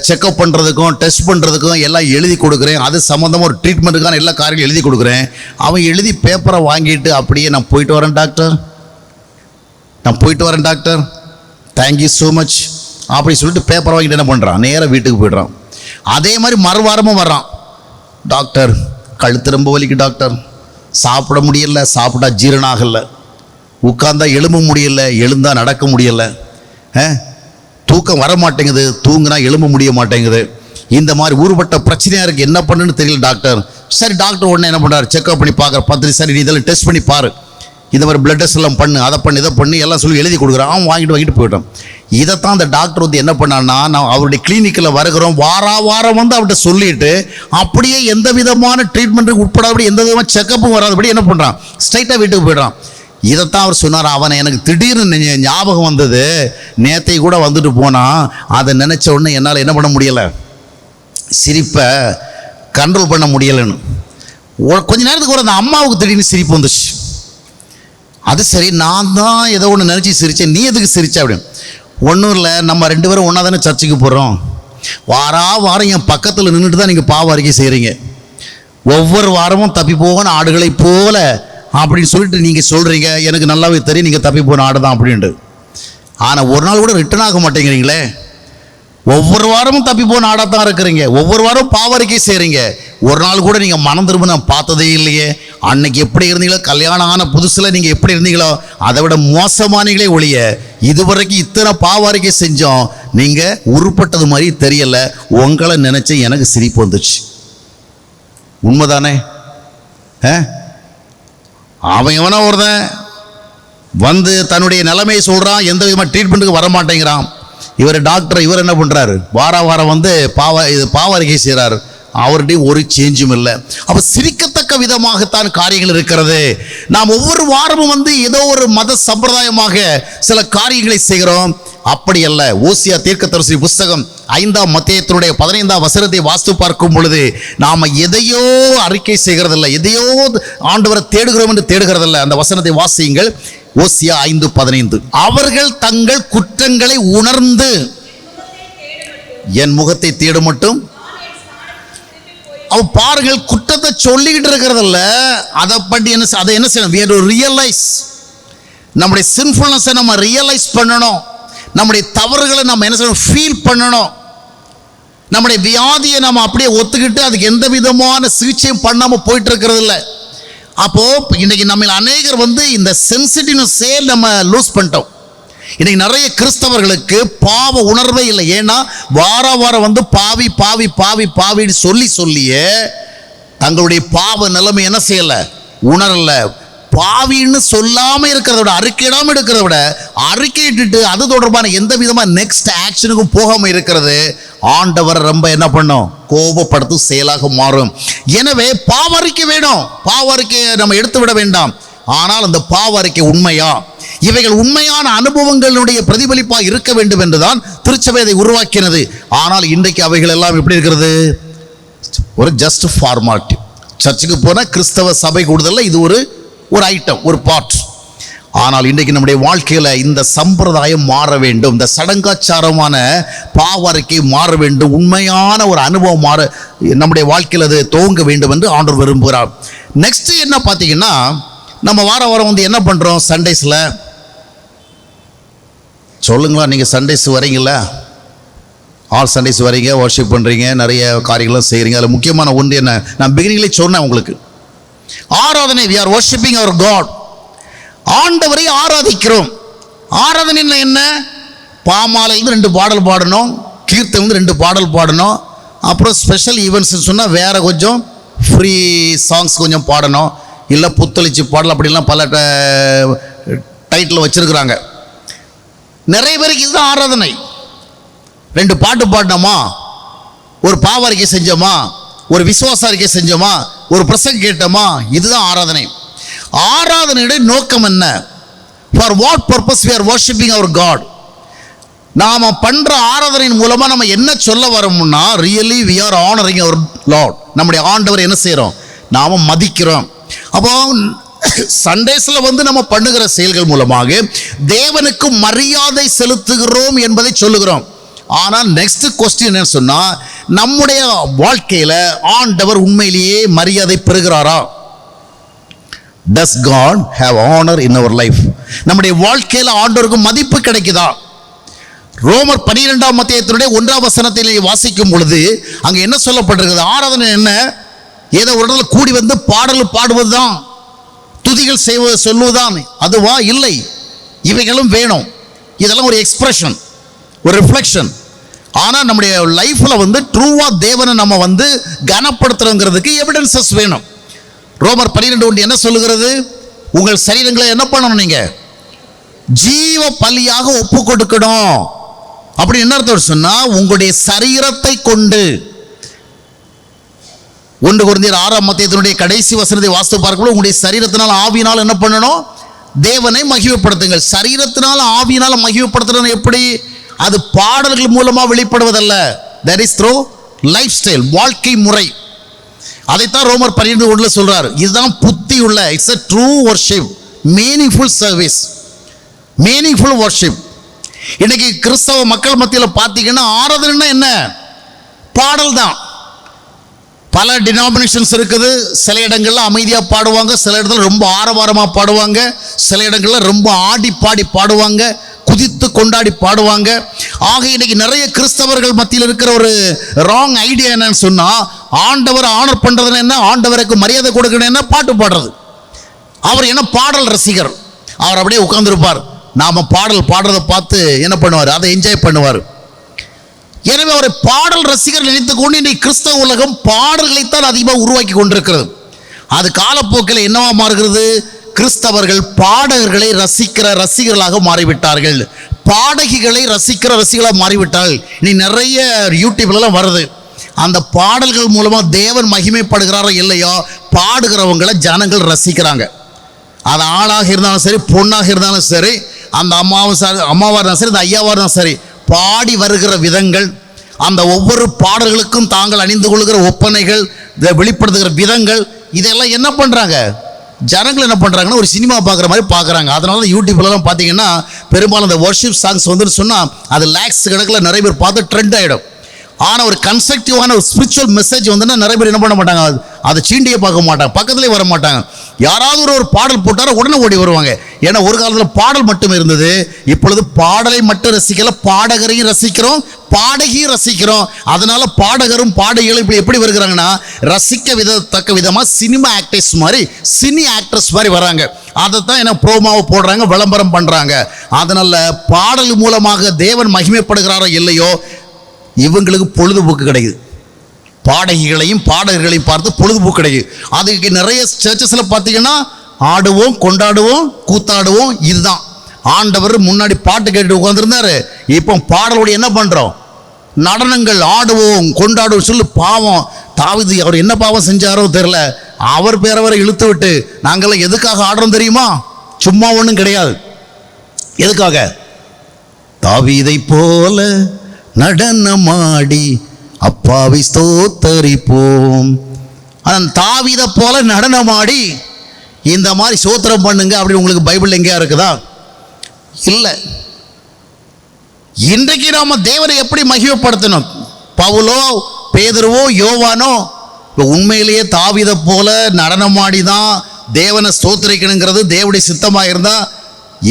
செக்கப் பண்ணுறதுக்கும் டெஸ்ட் பண்ணுறதுக்கும் எல்லாம் எழுதி கொடுக்குறேன். அது சம்மந்தமாக ஒரு ட்ரீட்மெண்ட்டுக்கான எல்லா காரியங்களும் எழுதி கொடுக்குறேன். அவன் எழுதி பேப்பரை வாங்கிட்டு அப்படியே நான் போயிட்டு வரேன் டாக்டர், தேங்க்யூ ஸோ மச் அப்படி சொல்லிட்டு பேப்பரை வாங்கிட்டு என்ன பண்ணுறான், நேராக வீட்டுக்கு போய்ட்றான். அதே மாதிரி மறுவாரமும் வர்றான். டாக்டர் கழுத்து ரொம்ப வலிக்கு டாக்டர், சாப்பிட முடியல, சாப்பிட்டா ஜீரணம் ஆகலை, உட்கார்ந்தா எழும்ப முடியல, எழுந்தா நடக்க முடியலை, தூக்கம் வர மாட்டேங்குது, தூங்குனா எழும்ப முடிய மாட்டேங்குது, இந்த மாதிரி ஊறுபட்ட பிரச்சனையாக இருக்குது, என்ன பண்ணுன்னு தெரியல டாக்டர். சரி டாக்டர் உடனே என்ன பண்ணுறாரு, செக்அப் பண்ணி பார்க்குற, பத்திரி சரி இதெல்லாம் டெஸ்ட் பண்ணி பாரு, இந்த மாதிரி பிளட் டெஸ்ட் எல்லாம் பண்ணு, அதை பண்ணி இதை பண்ணி எல்லாம் சொல்லி எழுதி கொடுக்குறான். அவன் வாங்கிட்டு போயிட்டான். இதைத்தான் அந்த டாக்டர் வந்து என்ன பண்ணான்னா, நான் அவருடைய கிளினிக்கில் வருகிறோம், வாரம் வந்து அவர்கிட்ட சொல்லிட்டு அப்படியே எந்த விதமான ட்ரீட்மெண்ட்டுக்கு உட்படாதபடி எந்த விதமான செக்கப்பும் வராதபடி என்ன பண்ணுறான், ஸ்ட்ரைட்டாக வீட்டுக்கு போயிடுறான். இதைத்தான் அவர் சொன்னார், அவனை எனக்கு திடீர்னு ஞாபகம் வந்தது, நேத்தை கூட வந்துட்டு போனான், அதை நினச்ச உடனே என்னால் என்ன பண்ண முடியலை, சிரிப்பை கண்ட்ரோல் பண்ண முடியலைன்னு. கொஞ்ச நேரத்துக்கு ஒரு அந்த அம்மாவுக்கு திடீர்னு சிரிப்பு வந்துச்சு. அது சரி, நான் தான் ஏதோ ஒன்று நினச்சி சிரித்தேன், நீ எதுக்கு சிரிச்ச அப்படின்னு. ஒன்றும் இல்லை, நம்ம 2 பேரும் ஒன்றா தானே சர்ச்சுக்கு போகிறோம், வாரம் என் பக்கத்தில் நின்றுட்டு தான் நீங்கள் பாவ அறிக்கை செய்கிறீங்க, ஒவ்வொரு வாரமும் தப்பி போகணும் ஆடுகளை போல அப்படின்னு சொல்லிட்டு நீங்கள் சொல்கிறீங்க, எனக்கு நல்லாவே தெரியும் நீங்கள் தப்பி போன ஆடு தான் அப்படின்ட்டு. ஆனால் ஒரு நாள் கூட ரிட்டர்ன் ஆக மாட்டேங்கிறீங்களே, ஒவ்வொரு வாரமும் தப்பி போன ஆடாக தான் இருக்கிறீங்க, ஒவ்வொரு வாரம் பாவரிக்கை செய்கிறீங்க, ஒரு நாள் கூட நீங்கள் மனம் திரும்ப நான் பார்த்ததே இல்லையே. அன்னைக்கு எப்படி இருந்தீங்களோ, கல்யாணம் ஆன புதுசில் நீங்கள் எப்படி இருந்தீங்களோ அதை விட மோசமானீங்களே ஒழிய, இதுவரைக்கும் இத்தனை பாவரிக்கை செஞ்சோம், நீங்கள் உருப்பட்டது மாதிரி தெரியல, உங்களை நினச்சி எனக்கு சிரிப்பு வந்துச்சு. உண்மைதானே? அவன் எவனோ ஒருத்தன் வந்து தன்னுடைய நிலைமையை சொல்கிறான், எந்த விதமாக ட்ரீட்மெண்ட்டுக்கு வர மாட்டேங்கிறான். இவர் டாக்டர், இவர் என்ன பண்ணுறாரு, வாரம் வந்து பாவ அறிக்கை செய்கிறார், அவர்கிட்டையும் ஒரு சேஞ்சும் இல்லை. அப்போ சிரிக்கத்தக்க விதமாகத்தான் காரியங்கள் இருக்கிறது. நாம் ஒவ்வொரு வாரமும் வந்து ஏதோ ஒரு மத சம்பிரதாயமாக சில காரியங்களை செய்கிறோம், அப்படி அல்ல. ஓசியா தீர்க்கதரிசி புஸ்தகம் 5ஆம் அத்தியாயத்தினுடைய 15ஆம் வசனத்தை வாசித்து பார்க்கும் பொழுது, நாம் எதையோ அறிக்கை செய்கிறதில்லை, எதையோ ஆண்டவரை தேடுகிறோம் என்று தேடுகிறதில்லை. அந்த வசனத்தை வாசியுங்கள். ஓசியா 5:15. அவர்கள் தங்கள் குற்றங்களை உணர்ந்து என் முகத்தை தேடு மட்டும். அவ பாருங்கள், குற்றத்தை சொல்லிக்கிட்டு இருக்கிறதில்ல, அதை பற்றி அதை என்ன செய்யணும், we have to realize. நம்முடைய சின்ஃபுல்னஸை நம்ம ரியலைஸ் பண்ணணும், நம்முடைய தவறுகளை நம்ம என்ன செய்யணும், ஃபீல் பண்ணணும், நம்முடைய வியாதியை நம்ம அப்படியே ஒத்துக்கிட்டு அதுக்கு எந்த விதமான சிகிச்சையும் பண்ணாமல் போயிட்டு இருக்கிறது இல்லை. அப்போ இன்னைக்கு நம்ம அநேகர் வந்து இந்த சென்சிட்டிவ்னஸே நம்ம லூஸ் பண்ணிட்டோம். இன்னைக்கு நிறைய கிறிஸ்தவர்களுக்கு பாவ உணர்வே இல்லை. ஏன்னா வாரம் வந்து பாவி பாவி பாவி பாவின்னு சொல்லியே தங்களுடைய பாவ நிலைமை என்ன செய்யலை, உணரலை. பாவின்னு சொல்லாமல் இருக்கிறத விட, அறிக்கையிடாமல் இருக்கிறத விட, அறிக்கையிட்டு அது தொடர்பான எந்த விதமாக நெக்ஸ்ட் ஆக்ஷனுக்கும் போகாமல் இருக்கிறது ஆண்டவர் ரொம்ப என்ன பண்ணும், கோபப்படுத்தும் செயலாக மாறும். எனவே பாவறிக்கை வேணும், பாவறிக்கையை நம்ம எடுத்து விட வேண்டாம். ஆனால் அந்த பாவறிக்கை உண்மையா, இவைகள் உண்மையான அனுபவங்களுடைய பிரதிபலிப்பாக இருக்க வேண்டும் என்றுதான் திருச்சபை அதை உருவாக்கினது. ஆனால் இன்றைக்கு அவைகள் எல்லாம் எப்படி இருக்கிறது, ஒரு ஜஸ்ட் ஃபார்மாலிட்டி. சர்ச்சுக்கு போனால் கிறிஸ்தவ சபை கூடுதல்ல, இது ஒரு ஐட்டம், ஒரு பார்ட். ஆனால் இன்றைக்கு நம்முடைய வாழ்க்கையில் இந்த சம்பிரதாயம் மாற வேண்டும், இந்த சடங்காச்சாரமான பாவறிக்கை மாற வேண்டும், உண்மையான ஒரு அனுபவம் மாற நம்முடைய வாழ்க்கையில் அது துவங்க வேண்டும் என்று ஆண்டவர் விரும்புகிறார். நெக்ஸ்ட் என்ன பார்த்தீங்கன்னா, நம்ம வாரம் வந்து என்ன பண்ணுறோம், சண்டேஸில் சொல்லுங்களா, நீங்கள் சண்டேஸ் வரீங்களா, ஆல் சண்டேஸ் வரீங்க, வர்ஷிப் பண்ணுறீங்க, நிறைய காரியங்களும் செய்கிறீங்க. அதில் முக்கியமான ஒன்று என்ன, நான் பிகினிங்லேயே சொன்னேன் உங்களுக்கு, ஆராதனை. we are worshiping our God. ஆண்டவரை ஆராதிக்கிறோம். ஆராதனை என்ன, பாமாலையிலிருந்து 2 பாடல் பாடணும், கீர்த்தனிலிருந்து 2 பாடல் பாடணும், அப்புறம் ஸ்பெஷல் ஈவெண்ட்ஸ் சொன்னால் வேறு கொஞ்சம் ஃப்ரீ சாங்ஸ் கொஞ்சம் பாடணும், இல்லை புத்தளிச்சு பாடல், அப்படிலாம் பல டைட்டில் வச்சுருக்குறாங்க. நிறைய பேருக்கு இதுதான் ஆராதனை. 2 பாட்டு பாடினோமா, ஒரு பாவ அறிக்கை செஞ்சோமா, ஒரு விசுவாச அறிக்கை செஞ்சோமா, ஒரு பிரசங்கம் கேட்டோமா, இதுதான் ஆராதனை. ஆராதனையுடைய நோக்கம் என்ன? For what purpose we are worshiping our God? நாம பண்ற ஆராதனையின் மூலமா நம்ம என்ன சொல்ல வரோம்னா, really we are honoring our Lord. நம்முடைய ஆண்டவர் என்ன செய்றோம்? நாம மதிக்கிறோம். அப்போ சண்டேஸ்ல நம்ம பண்ணுகிற செயல்கள் மூலமாக தேவனுக்கு மரியாதை செலுத்துகிறோம் என்பதை சொல்லுகிறோம். ஆனால் நெக்ஸ்ட் கொஸ்டின் என்ன சொன்னா, நம்முடைய வாழ்க்கையில ஆண்டவர் உண்மையிலேயே மரியாதை பெறுகிறாரா? Does God have honor in our life? நம்முடைய வாழ்க்கையில ஆண்டவருக்கு மதிப்பு கிடைக்குதா? ரோமர் 12ஆம் அத்தியாயத்தினுடைய 1ஆம் வசனத்திலே வாசிக்கும் பொழுது அங்க என்ன சொல்லப்பட்டிருக்கிறது? ஆராதனை என்ன? ஏதோ ஒரு இடத்துல கூடி வந்து பாடல் பாடுவதுதான், துதிகள் செய்வது சொல்லுவதுதான் அதுவா? இல்லை, இவைகளும் வேணும். இதெல்லாம் ஒரு எக்ஸ்பிரஷன், ஒரு ரிஃப்ளெக்ஷன். ஆனால் நம்முடைய லைஃப்பில் ட்ரூவா தேவனை நம்ம கனப்படுத்துறோங்கிறதுக்கு எவிடன்சஸ் வேணும். ரோமர் 12:1 என்ன சொல்லுகிறது? உங்கள் சரீரங்களை என்ன பண்ணணும்? நீங்க ஜீவ பலியாக ஒப்பு கொடுக்கணும். அப்படி என்ன அர்த்தம் சொன்னா, உங்களுடைய சரீரத்தை கொண்டு 1 கொரிந்தியர் 6ஆம் அத்தியாயத்தினுடைய கடைசி வசனத்தை வாசித்து பார்க்கும்போது, உங்களுடைய சரீரத்தினால் ஆவியினால் என்ன பண்ணணும்? தேவனை மகிமைப்படுத்துங்கள். சரீரத்தினால் ஆவியினால் மகிமைப்படுத்துறது எப்படி? அது பாடல்கள் மூலமா வெளிப்படுவதல்ல. That is through lifestyle, வாழ்க்கை முறை. அதைத்தான் ரோமர் 12:1 சொல்றாரு. இதுதான் புத்தி உள்ள, it's a true worship, meaningful service, meaningful worship. இன்னைக்கு கிறிஸ்தவ மக்கள் மத்தியில் பார்த்தீங்கன்னா ஆராதனைன்னா என்ன? பாடல் தான். பல டினாமினேஷன்ஸ் இருக்குது. சில இடங்கள்ல அமைதியா பாடுவாங்க, சில இடத்துல ரொம்ப ஆரவாரமா பாடுவாங்க, சில இடங்கள்ல ரொம்ப ஆடி பாடி பாடுவாங்க, குதித்து கொண்டாடி பாடுவாங்க. ஆக இன்னைக்கு நிறைய கிறிஸ்தவர்கள் மத்தியில் இருக்கிற ஒரு ராங் ஐடியா என்னன்னு சொன்னா, ஆண்டவர் ஆனர் பண்றதுன்னு என்ன, ஆண்டவருக்கு மரியாதை கொடுக்கணும் என்ன, பாட்டு பாடுறது. அவர் என்ன பாடல் ரசிகர். அவர் அப்படியே உட்கார்ந்துருப்பார். நாம பாடல் பாடுறதை பார்த்து என்ன பண்ணுவார்? அதை என்ஜாய் பண்ணுவார். எனவே அவரை பாடல் ரசிகர் நினைத்துக் கொண்டு இன்றைக்கு கிறிஸ்தவ உலகம் பாடல்களைத்தான் அதிகமாக உருவாக்கி கொண்டிருக்கிறது. அது காலப்போக்கில் என்னவா மாறுகிறது? கிறிஸ்தவர்கள் பாடகர்களை ரசிக்கிற ரசிகர்களாக மாறிவிட்டார்கள், பாடகிகளை ரசிக்கிற ரசிகர்களாக மாறிவிட்டார்கள். நீ நிறைய யூடியூப்லாம் வருது. அந்த பாடல்கள் மூலமா தேவன் மகிமைப்படுகிறாரோ இல்லையோ, பாடுகிறவங்களை ஜனங்கள் ரசிக்கிறாங்க. அது ஆளாக இருந்தாலும் சரி, பொண்ணாக இருந்தாலும் சரி, அந்த அம்மாவாக இருந்தாலும் சரி, அந்த ஐயாவாக இருந்தாலும் சரி, பாடி வருகிற விதங்கள், அந்த ஒவ்வொரு பாடல்களுக்கும் தாங்கள் அணிந்து கொள்கிற ஒப்பனைகள், வெளிப்படுத்துகிற விதங்கள், இதெல்லாம் என்ன பண்ணுறாங்க? ஜனங்கள் என்ன பண்ணுறாங்கன்னா ஒரு சினிமா பார்க்குற மாதிரி பார்க்குறாங்க. அதனால தான் யூடியூப்லலாம் பார்த்தீங்கன்னா பெரும்பாலும் அந்த வர்ஷிப் சாங்ஸ் சொன்னால் அது லேக்ஸ் கணக்கில் நிறைய பேர் பார்த்து ட்ரெண்ட் ஆகிடும். ஆனால் ஒரு கன்ஸ்ட்ரக்டிவான ஒரு ஸ்பிரிச்சுவல் மெசேஜ் நிறைய பேர் என்ன பண்ண மாட்டாங்க, அதை சீண்டியே பார்க்க மாட்டாங்க, பக்கத்துலேயே வர மாட்டாங்க. யாராவது ஒரு பாடல் போட்டால் உடனே ஓடி வருவாங்க. ஏன்னா ஒரு காலத்தில் பாடல் மட்டும் இருந்தது, இப்பொழுது பாடலை மட்டும் ரசிக்கல, பாடகரையும் ரசிக்கிறோம், பாடகியும் ரசிக்கிறோம். அதனால பாடகரும் பாடகிகளும் இப்படி எப்படி வருகிறாங்கன்னா, ரசிக்க தக்க விதமாக சினிமா ஆக்டர்ஸ் மாதிரி, சினி ஆக்டர்ஸ் மாதிரி வராங்க. அதைத்தான் என்ன ப்ரோமாவை போடுறாங்க, விளம்பரம் பண்ணுறாங்க. அதனால பாடல் மூலமாக தேவன் மகிமைப்படுகிறாரோ இல்லையோ, இவங்களுக்கு பொழுதுபோக்கு கிடைக்குது. பாடகிகளையும் பாடகர்களையும் பார்த்து பொழுதுபோக்கு கிடைக்குது. அதுக்கு நிறைய சர்ச்சஸில் பார்த்தீங்கன்னா ஆடுவோம், கொண்டாடுவோம், கூத்தாடுவோம், இதுதான். ஆண்டவர் முன்னாடி பாட்டு கேட்டு உட்காந்துருந்தாரு, இப்போ பாடலோடு என்ன பண்ணுறோம்? நடனங்கள், ஆடுவோம், கொண்டாடுவோம் சொல்லி. பாவம் தாவீது, அவர் என்ன பாவம் செஞ்சாரோ தெரியல, அவர் பேரை வரை இழுத்து விட்டு நாங்கள்லாம் எதுக்காக ஆடுறோம் தெரியுமா? சும்மா ஒன்றும் கிடையாது. எதுக்காக? தாவீதை போல நடனமாடி அப்பாவை ஸ்தோத்தரிப்போம். ஆனால் தாவீதை போல நடனமாடி இந்த மாதிரி ஸ்தோத்திரம் பண்ணுங்க அப்படின்னு உங்களுக்கு பைபிள் எங்கேயா இருக்குதா? இல்லை. இன்றைக்கு நாம தேவனை எப்படி மகிமைப்படுத்தணும்? பவுலோ, பேதுருவோ, யோவானோ உண்மையிலேயே தாவீதை போல நடனமாடி தான் தேவனை ஸ்தோத்திரிக்கணுங்கிறது தேவனுடைய சித்தமாக இருந்தால்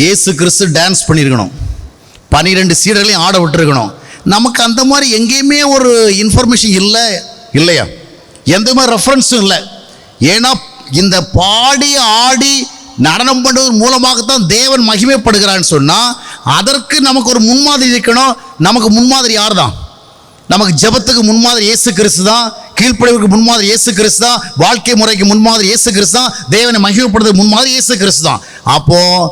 இயேசு கிறிஸ்து டான்ஸ் பண்ணியிருக்கணும், 12 சீடர்களையும் ஆட விட்டுருக்கணும். நமக்கு அந்த மாதிரி எங்கேயுமே ஒரு இன்ஃபர்மேஷன் இல்லை, இல்லையா? எந்த மாதிரி ரெஃபரன்ஸும் இல்லை. ஏன்னா இந்த பாடி ஆடி நடனம் பண்ணுவதன் மூலமாகத்தான் தேவன் மகிமைப்படுகிறான்னு சொன்னால் அதற்கு நமக்கு ஒரு முன்மாதிரி இருக்கணும். நமக்கு முன்மாதிரி யார் தான்? நமக்கு ஜெபத்துக்கு முன்மாதிரி இயேசு கிறிஸ்து தான், கீழ்ப்படிவுக்கு முன்மாதிரி இயேசு கிறிஸ்து தான், வாழ்க்கை முறைக்கு முன்மாதிரி இயேசு கிறிஸ்து தான், தேவனை மகிமைப்படுத்துறதுக்கு முன்மாதிரி இயேசு கிறிஸ்து தான். அப்போது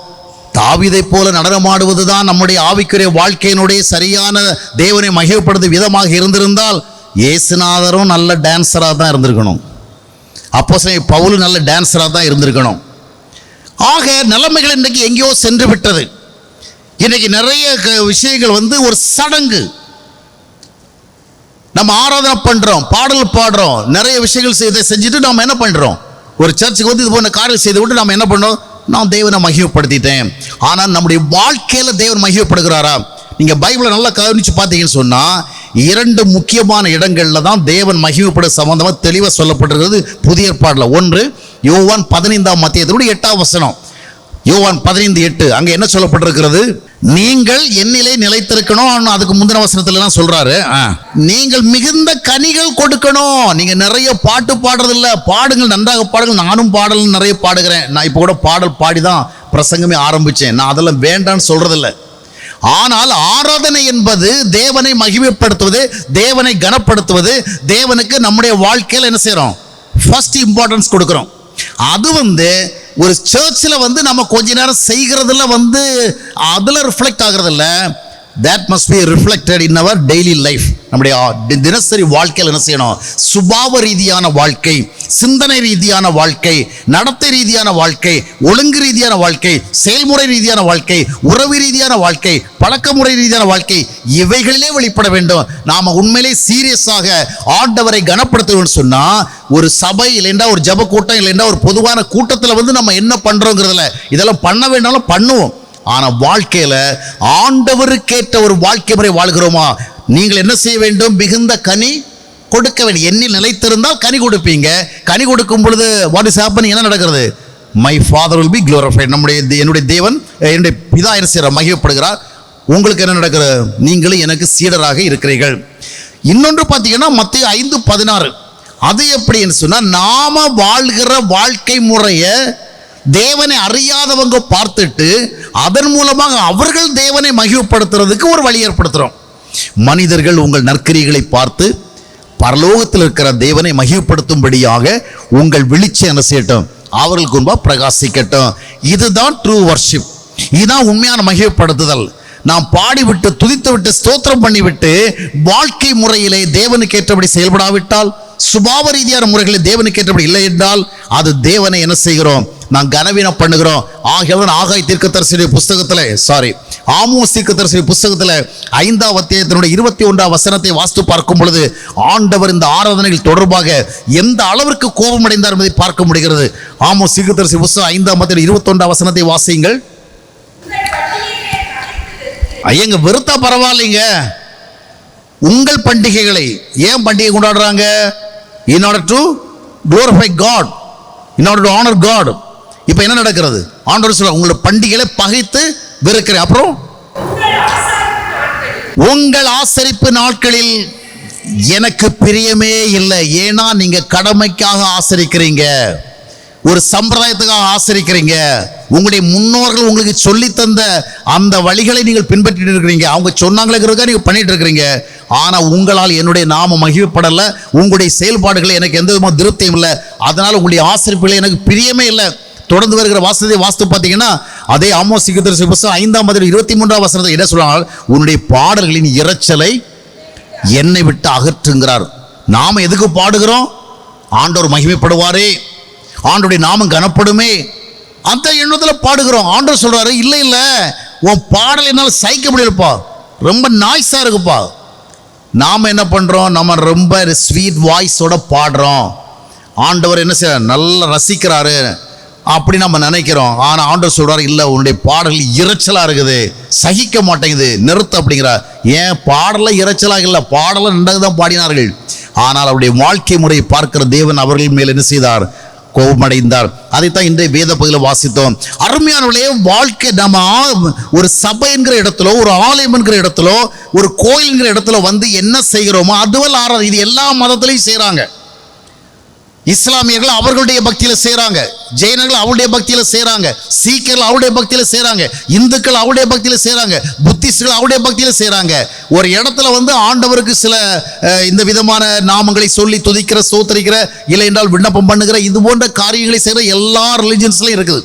தாவீதை போல நடனமாடுவதுதான் நம்முடைய ஆவிக்குரிய வாழ்க்கையினுடைய சரியான தேவனை மகிமைப்படுத்தும் விதமாக இருந்திருந்தால் இயேசுநாதரும் நல்ல டான்ஸராக தான் இருந்திருக்கணும். அப்போஸ்தலன் பவுல் நல்ல டான்ஸராக தான் இருந்திருக்கணும். ஆக நிலைமைகள் இன்றைக்கு எங்கேயோ சென்று விட்டது. இன்றைக்கு நிறைய விஷயங்கள் ஒரு சடங்கு. நம்ம ஆராதனை பண்றோம், பாடல் பாடுறோம், நிறைய விஷயங்கள் இதை செஞ்சுட்டு நம்ம என்ன பண்றோம், ஒரு சர்ச்சுக்கு இது போன்ற காரியம் செய்து விட்டு நம்ம என்ன பண்ணோம், நான் தேவனை மகிமைப்படுத்திட்டேன். ஆனால் நம்முடைய வாழ்க்கையில தேவன் மகிமைப்படுகிறாரா? நீங்க பைபிளை நல்லா கவனிச்சு பார்த்தீங்கன்னு சொன்னா 2 முக்கியமான இடங்கள்ல தான் தேவன் மகிமைப்படும் சம்பந்தமா தெளிவாக சொல்லப்பட்டிருக்கிறது புதிய ஏற்பாடுல. ஒன்று யோவான் 15ஆம் அத்தியாயத்தினுடைய 8ஆம் வசனம். யோவான் 15:8 அங்க என்ன சொல்லப்பட்டிருக்கிறது, நீங்கள் என்னிலே நிலைத்திருக்கணும். அதுக்கு முந்தின வசனத்துல எல்லாம் சொல்றாரு, நீங்கள் மிகுந்த கனிகள் கொடுக்கணும். நீங்க நிறைய பாட்டு பாடுறது இல்ல, பாடுங்கள், நன்றாக பாடுங்கள். நானும் பாடல் நிறைய பாடுகிறேன். நான் இப்போ கூட பாடல் பாடிதான் பிரசங்கமே ஆரம்பிச்சேன். நான் அதெல்லாம் வேண்டான்னு சொல்றதில்லை. ஆனால் ஆராதனை என்பது தேவனை மகிமைப்படுத்துவது, தேவனை கனப்படுத்துவது. தேவனுக்கு நம்முடைய வாழ்க்கையில் என்ன செய்யறோம், ஃபர்ஸ்ட் இம்பார்ட்டன்ஸ் கொடுக்கிறோம். அது ஒரு சர்ச்சில் நம்ம கொஞ்ச நேரம் செய்கிறதுல அதில் reflect ஆகிறதில்ல. that must be reflected in our daily life. நம்முடைய தினசரி வாழ்க்கையில் என்ன செய்யணும், சுபாவ ரீதியான வாழ்க்கை, சிந்தனை ரீதியான வாழ்க்கை, நடத்தை ரீதியான வாழ்க்கை, ஒழுங்கு ரீதியான வாழ்க்கை, செயல்முறை ரீதியான வாழ்க்கை, உறவு ரீதியான வாழ்க்கை, பழக்க முறை ரீதியான வாழ்க்கை, இவைகளிலே வெளிப்பட வேண்டும். நாம உண்மையிலே சீரியஸாக ஆண்டவரை கனப்படுத்தணும்னு சொன்னா ஒரு சபை இல்லைன்னா ஒரு ஜப கூட்டம் இல்லைன்னா ஒரு பொதுவான கூட்டத்தில் நம்ம என்ன பண்றோங்கிறதுல இதெல்லாம் பண்ண வேண்டாலும் பண்ணுவோம். ஆனா வாழ்க்கையில ஆண்டவருக்கேற்ற ஒரு வாழ்க்கை முறை வாழ்கிறோமா? நீங்கள் என்ன செய்ய வேண்டும், மிகுந்த கனி கொடுக்க வேண்டும். எண்ணில் நிலைத்திருந்தால் கனி கொடுப்பீங்க. கனி கொடுக்கும் பொழுது வாட் இஸ் ஹேப்பனிங், என்ன நடக்கிறது, my father will be glorified. என்னுடைய தேவன், என்னுடைய பிதா என்ன செய்யறார், மகிமைப்படுகிறார். உங்களுக்கு என்ன நடக்கிறது, நீங்களும் எனக்கு சீடராக இருக்கிறீர்கள். இன்னொன்று பார்த்தீங்கன்னா மத்தேயு 5:16. அது எப்படின்னு சொன்னா, நாம வாழ்கிற வாழ்க்கை முறையை தேவனை அறியாதவங்க பார்த்துட்டு அதன் மூலமாக அவர்கள் தேவனை மகிமைப்படுத்துறதுக்கு ஒரு வழி ஏற்படுத்துறோம். மனிதர்கள் உங்கள் நற்கிரிகளை பார்த்து பரலோகத்தில் இருக்கிற தேவனை மகிமைப்படுத்தும்படியாக உங்கள் வெளிச்சம் என்ன செய்யட்டும், அவர்களுக்கு முன்பாக பிரகாசிக்கட்டும். இதுதான் ட்ரூ வர்ஷிப். இதுதான் உண்மையான மகிமைப்படுத்துதல். நாம் பாடிவிட்டு துதித்து விட்டு ஸ்தோத்திரம் பண்ணிவிட்டு வாழ்க்கை முறையிலே தேவனுக்கு ஏற்றபடி செயல்படாவிட்டால், சுபாவ ரீதியான முறைகளில் தேவனுக்கு ஏற்றபடி இல்லை என்றால் அது தேவனை என்ன செய்கிறோம், நான் கனவீனம் பண்ணுகிறோம். ஆகியவன் ஆகாய் தீர்க்கதரிசி புஸ்தகத்தில் ஆமோஸ் தீர்க்கதரிசி புஸ்தகத்தில் 5ஆம் அத்தியாயத்தினுடைய 21ஆம் வசனத்தை வாசித்து பார்க்கும் பொழுது ஆண்டவர் இந்த ஆராதனைகள் தொடர்பாக எந்த அளவிற்கு கோபம் அடைந்தார் என்பதை பார்க்க முடிகிறது. ஆமோஸ் தீர்க்கதரிசி புஸ்தகம் 5ஆம் அத்தியாயம் 21ஆம் வசனத்தை வாசியுங்கள். ஐயங்க வெறுத்தா பரவாயில்லைங்க, உங்கள் பண்டிகைகளை ஏன் பண்டிகை கொண்டாடுறாங்க, in order to glorify God, in order to honor God. இப்போ என்ன நடக்கிறது, ஆண்டவர் சொல்றார், உங்களோட பண்டிகைகளை பகைத்து வெறுக்கிறேன். அப்புறம் உங்கள் ஆசரிப்பு நாட்களில் எனக்கு பிரியமே இல்லை. ஏன்னா நீங்க கடமைக்காக ஆசரிக்கிறீங்க, ஒரு சம்பிரதாயத்துக்காக ஆசரிக்கிறீங்க. உங்களுடைய முன்னோர்கள் உங்களுக்கு சொல்லி தந்த அந்த வழிகளை நீங்கள் பின்பற்றிட்டு இருக்கிறீங்க. அவங்க சொன்னாங்களேங்கிறதுக்காக நீங்க பண்ணிட்டு இருக்கிறீங்க. ஆனா உங்களால் என்னுடைய நாம மகிழ்ப்படலை, உங்களுடைய செயல்பாடுகளை எனக்கு எந்த விதமான திருப்தியும் இல்லை. அதனால உங்களுடைய ஆசரிப்புகளை எனக்கு பிரியமே இல்லை. தொடர்ந்து வருகிற வாசத்தை வாஸ்து பார்த்தீங்கன்னா அதே ஆமோஸ் தீர்க்கதரிசி புஸ்தகம் 5ஆம் அதிகாரம் 23ஆம் வசனத்தை என்ன சொல்றாங்க, உன்னுடைய பாடல்களின் இரைச்சலை என்னை விட்டு அகற்றுங்கிறார். நாம எதுக்கு பாடுகிறோம், ஆண்டவர் மகிமைப்படுவாரே, ஆண்டவருடைய நாமம் கனப்படுமே, அந்த எண்ணத்தில் பாடுகிறோம். ஆண்டவர் சொல்றாரு, இல்லை இல்லை, உன் பாடல் என்னால் சகிக்க முடியலப்பா, ரொம்ப நாய்ஸா இருக்குப்பா. நாம என்ன பண்றோம், நம்ம ரொம்ப ஸ்வீட் வாய்ஸோட பாடுறோம். ஆண்டவர் என்ன செய்ய நல்லா ரசிக்கிறாரு அப்படி நம்ம நினைக்கிறோம். ஆனா ஆண்டவர் சொல்றாரு, இல்லை, உன்னுடைய பாடல் இரைச்சலா இருக்குது, சகிக்க மாட்டேங்குது, நிறுத்த அப்படிங்கிறார். ஏன் பாடல இரைச்சலாக இல்லை, பாடல நன்றாக பாடினார்கள். ஆனால் அவருடைய வாழ்க்கை முறையை பார்க்கிற தேவன் அவர்கள் மேல் என்ன செய்தார், கோபமடைந்தார். அதைத்தான் இன்றைய வேத பகுதியில் வாசித்தோம். அருமையானவர்களே, வாழ்க்கை நம்ம ஒரு சபை என்கிற இடத்துல, ஒரு ஆலயம் என்கிற இடத்துல, ஒரு கோயில் என்கிற இடத்துல என்ன செய்கிறோமோ அதுவல்ல ஆராதனை. இது எல்லா மதத்திலையும் செய்யறாங்க. இஸ்லாமியர்கள் அவர்களுடைய பக்தியில செய்றாங்க, ஜெயினர்கள் அவருடைய பக்தியில செய்றாங்க, சீக்கியர்கள் அவருடைய பக்தியில செய்றாங்க, இந்துக்கள் அவருடைய பக்தியில செய்றாங்க, புத்திஸ்டுகள் அவருடைய பக்தியில செய்றாங்க. ஒரு இடத்துல ஆண்டவருக்கு சில இந்த விதமான நாமங்களை சொல்லி துதிக்கிற, ஸ்தோத்திரிக்கிற, இல்லை என்றால் விண்ணப்பம் பண்ணுகிற, இது போன்ற காரியங்களை செய்கிற எல்லா ரிலிஜன்ஸ்லையும் இருக்குது.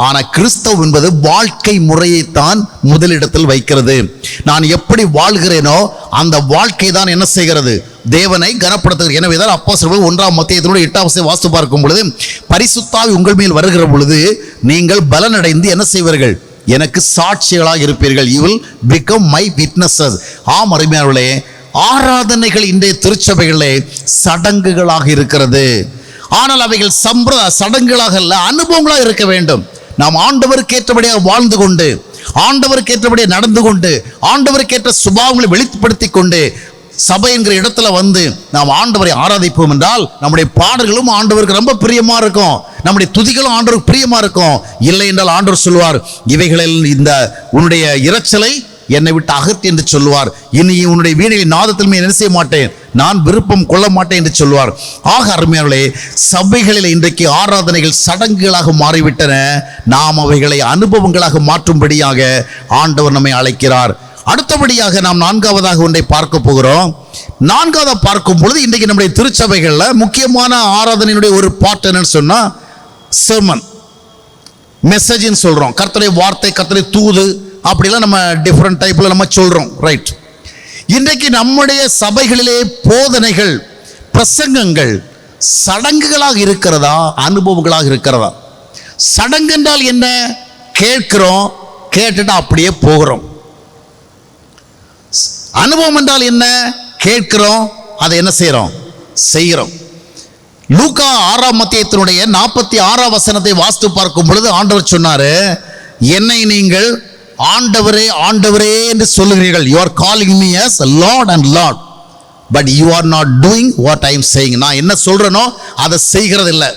ஆனால் கிறிஸ்தவம் என்பது வாழ்க்கை முறையைத்தான் முதலிடத்தில் வைக்கிறது. நான் எப்படி வாழ்கிறேனோ அந்த வாழ்க்கை தான் என்ன செய்கிறது, தேவனை கனப்படுத்துகிறது. எனவே தான் அப்போஸ்தலர்கள் 1 மத்தேயுவினுடைய 8 வாஸ்து பார்க்கும் பொழுது, பரிசுத்தாவி உங்கள் மேல் வருகிற பொழுது நீங்கள் பலனடைந்து என்ன செய்வீர்கள், எனக்கு சாட்சிகளாக இருப்பீர்கள். you will become my witnesses. ஆம் அருமையானவர்களே, ஆராதனைகள் இன்றைய திருச்சபைகளே சடங்குகளாக இருக்கிறது. ஆனால் அவைகள் சடங்குகளாக அல்ல, அனுபவங்களாக இருக்க வேண்டும். நாம் ஆண்டவருக்கு ஏற்றபடியாக வாழ்ந்து கொண்டு, ஆண்டவருக்கு ஏற்றபடியாக நடந்து கொண்டு, ஆண்டவருக்கு ஏற்ற சுபாவங்களை வெளிப்படுத்தி கொண்டு சபை என்கிற இடத்துல வந்து நாம் ஆண்டவரை ஆராதிப்போம் என்றால் நம்முடைய பாடல்களும் ஆண்டவருக்கு ரொம்ப பிரியமா இருக்கும், நம்முடைய துதிகளும் ஆண்டவருக்கு பிரியமா இருக்கும். இல்லை என்றால் ஆண்டவர் சொல்வார், இவைகளில் இந்த உன்னுடைய இரைச்சலை என்னை விட்டு அகற்று என்று சொல்வார். இனி உன்னுடைய வீணையின் நாதத்தில் என்ன செய்ய மாட்டேன், நான் விருப்பம் கொள்ள மாட்டேன் என்று சொல்வார். ஆக அருமையானவர்களே, சபைகளில் இன்றைக்கு ஆராதனைகள் சடங்குகளாக மாறிவிட்டன. நாம் அவைகளை அனுபவங்களாக மாற்றும்படியாக ஆண்டவர் நம்மை அழைக்கிறார். அடுத்தபடியாக நாம் 4வதாக ஒன்றை பார்க்க போகிறோம். 4வதாக பார்க்கும் பொழுது இன்றைக்கு நம்முடைய திருச்சபைகளில் முக்கியமான ஆராதனையினுடைய ஒரு பார்ட் என்னன்னு சொன்னா செர்மன், மெசேஜ்னு சொல்றோம். கர்த்தருடைய வார்த்தை, கர்த்தருடைய தூது, அப்படிலாம் நம்ம டிஃப்ரெண்ட் டைப்ல நம்ம சொல்றோம், ரைட்? இன்றைக்கு நம்முடைய சபைகளிலே போதனைகள், பிரசங்கங்கள் சடங்குகளாக இருக்கிறதா, அனுபவங்களாக இருக்கிறதா? சடங்கு என்றால் என்ன? கேட்கிறோம், கேட்டுட்டு அப்படியே போகிறோம். அனுபவம் என்றால் என்ன? கேட்கிறோம், அதை என்ன செய்யறோம், செய்கிறோம். லூக்கா 6 மத்தேயுவினுடைய 46 வசனத்தை வாசித்து பார்க்கும் பொழுது ஆண்டவர் சொன்னாரு, என்னை நீங்கள் ஆண்டவரே ஆண்டவரே என்று சொல்லுகிறீர்கள். you are calling me as Lord and Lord, but you are not doing what I am saying. நான் என்ன சொல்றேனோ அதை செய்கிறது இல்லை.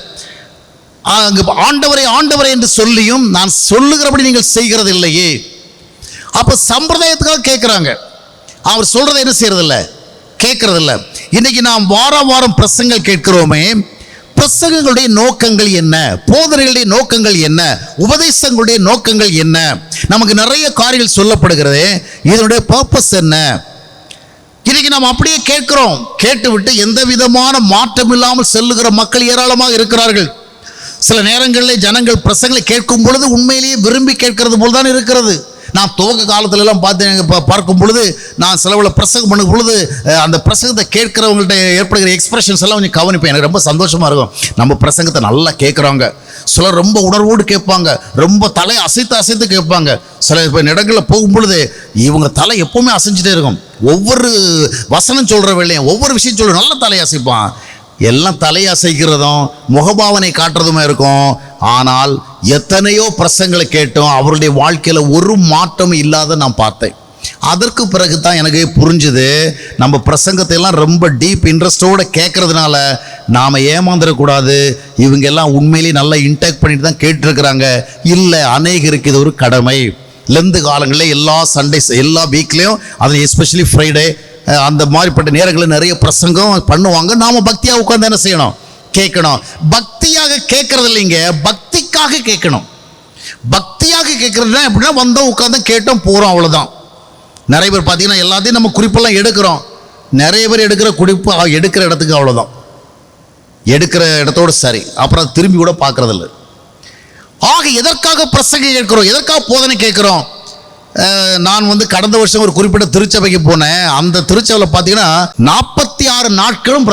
அங்கு ஆண்டவரே ஆண்டவரே என்று சொல்லியும் நான் சொல்லுகிறபடி நீங்கள் செய்கிறது இல்லையே. அப்ப சம்பிரதாயத்துக்காக கேட்கிறாங்க, அவர் சொல்றதை என்ன செய்யறது இல்லை, கேட்கறது இல்லை. இன்னைக்கு நாம் வாரம் பிரசங்கள் கேட்கிறோமே, பிரசங்கங்களுடைய நோக்கங்கள் என்ன, போதனைகளுடைய நோக்கங்கள் என்ன, உபதேசங்களுடைய நோக்கங்கள் என்ன? நமக்கு நிறைய காரியங்கள் சொல்லப்படுகிறது, இதனுடைய பர்பஸ் என்ன? இன்னைக்கு நாம் அப்படியே கேட்கிறோம், கேட்டுவிட்டு எந்த விதமான மாற்றம் இல்லாமல் செல்லுகிற மக்கள் ஏராளமாக இருக்கிறார்கள். சில நேரங்களில் ஜனங்கள் பிரசங்களை கேட்கும் பொழுது உண்மையிலேயே விரும்பி கேட்கறது போல் தான் இருக்கிறது. நான் துவக்க காலத்துல எல்லாம் பார்க்கும் பொழுது, நான் சிலவில் பிரசங்கம் பண்ணும் பொழுது அந்த பிரசங்கத்தை கேட்கிறவங்கள்ட்ட ஏற்படுகிற எக்ஸ்பிரஷன்ஸ் எல்லாம் கொஞ்சம் கவனிப்பேன். எனக்கு ரொம்ப சந்தோஷமா இருக்கும். நம்ம பிரசங்கத்தை நல்லா கேட்குறாங்க. சிலர் ரொம்ப உணர்வோடு கேட்பாங்க, ரொம்ப தலை அசைத்து கேட்பாங்க. சில இடங்களில் போகும் பொழுது இவங்க தலை எப்பவுமே அசைஞ்சிட்டே இருக்கும். ஒவ்வொரு வசனம் சொல்ற வேலையும், ஒவ்வொரு விஷயம் சொல்ற நல்ல தலை அசைப்பான். எல்லாம் தலையசைக்கிறதும் முகபாவனை காட்டுறதுமா இருக்கும். ஆனால் எத்தனையோ பிரசங்களை கேட்டோம், அவருடைய வாழ்க்கையில ஒரு மாற்றமும் இல்லாத நான் பார்த்தேன். அதற்கு பிறகு தான் எனக்கு புரிஞ்சுது, நம்ம பிரசங்கத்தை எல்லாம் ரொம்ப டீப் இன்ட்ரெஸ்டோட கேட்கறதுனால நாம ஏமாந்துடக்கூடாது. இவங்க எல்லாம் உண்மையிலேயே நல்லா இன்டேக் பண்ணிட்டு தான் கேட்டுருக்கிறாங்க. இல்லை, அநேகருக்கு இது ஒரு கடமை. லெந்து காலங்களில் எல்லா சண்டேஸ், எல்லா வீக்லேயும், அது எஸ்பெஷலி ஃப்ரைடே, அந்த மாதிரிப்பட்ட நேரங்களில் நிறைய பிரசங்கம் பண்ணுவாங்க. நாம பக்தியாக உட்கார்ந்து என்ன செய்யணும், கேட்கணும். பக்தியாக கேட்கறது இல்லைங்க, பக்திக்காக கேட்கணும். பக்தியாக கேட்கறதுனா எப்படின்னா, வந்தோம் உட்காந்து கேட்டோம் போகிறோம், அவ்வளோதான். நிறைய பேர் பார்த்தீங்கன்னா எல்லாத்தையும் நம்ம குறிப்பெல்லாம் எடுக்கிறோம். நிறைய பேர் எடுக்கிற குறிப்பு எடுக்கிற இடத்துக்கு அவ்வளோதான், எடுக்கிற இடத்தோடு சரி, அப்புறம் திரும்பி கூட பார்க்கறதில்ல. ஆக எதற்காக பிரசங்கம் கேட்கிறோம், எதற்காக போதனை கேட்கிறோம்? நான் கடந்த வருஷம் ஒரு குறிப்பிட்ட திருச்சபைக்கு போனேன். அந்த திருச்சபையில் பார்த்தீங்கன்னா 46 நாட்களும்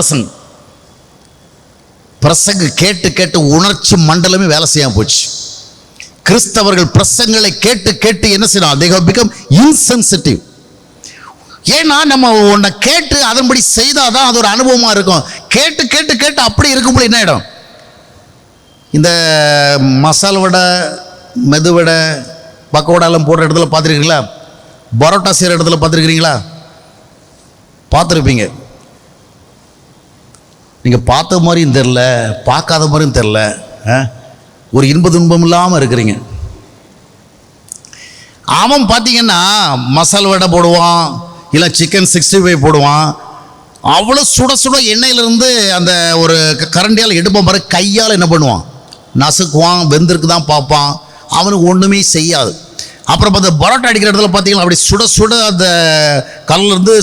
பிரசங்க கேட்டு உணர்ச்சி மண்டலமே வேலை செய்யாம போச்சு. கிறிஸ்தவர்கள் பிரசங்களை கேட்டு என்ன செய்யணும், they have become insensitive. ஏன்னா நம்ம ஒன்றை கேட்டு அதன்படி செய்தாதான் அது ஒரு அனுபவமா இருக்கும். கேட்டு அப்படி இருக்கும்போது என்ன ஆயிடும், இந்த மசால் வடை, மெது வடை, பக்கோடாலாம் போடுற இடத்துல பார்த்துருக்கீங்களா? பரோட்டா செய்கிற இடத்துல பார்த்துருக்கிறீங்களா? பார்த்துருப்பீங்க. நீங்கள் பார்த்த மாதிரியும் தெரில, பார்க்காத மாதிரியும் தெரில, ஒரு இன்ப துன்பம் இல்லாமல் இருக்கிறீங்க. அவன் பார்த்தீங்கன்னா மசால் வடை போடுவான், இல்லை சிக்கன் 65 போடுவான். அவ்வளோ சுட எண்ணெயிலிருந்து அந்த ஒரு கரண்டியால் எடுப்பான் பாரு, கையால் என்ன பண்ணுவான், நசுக்குவான், வெந்திருக்கு தான் பார்ப்பான், அவனுக்கு ஒன்றுமே செய்யாது. அப்புறம் பார்த்து பரோட்டா அடிக்கிற இடத்துல பார்த்தீங்கன்னா அப்படி சுட அந்த கல்லிருந்து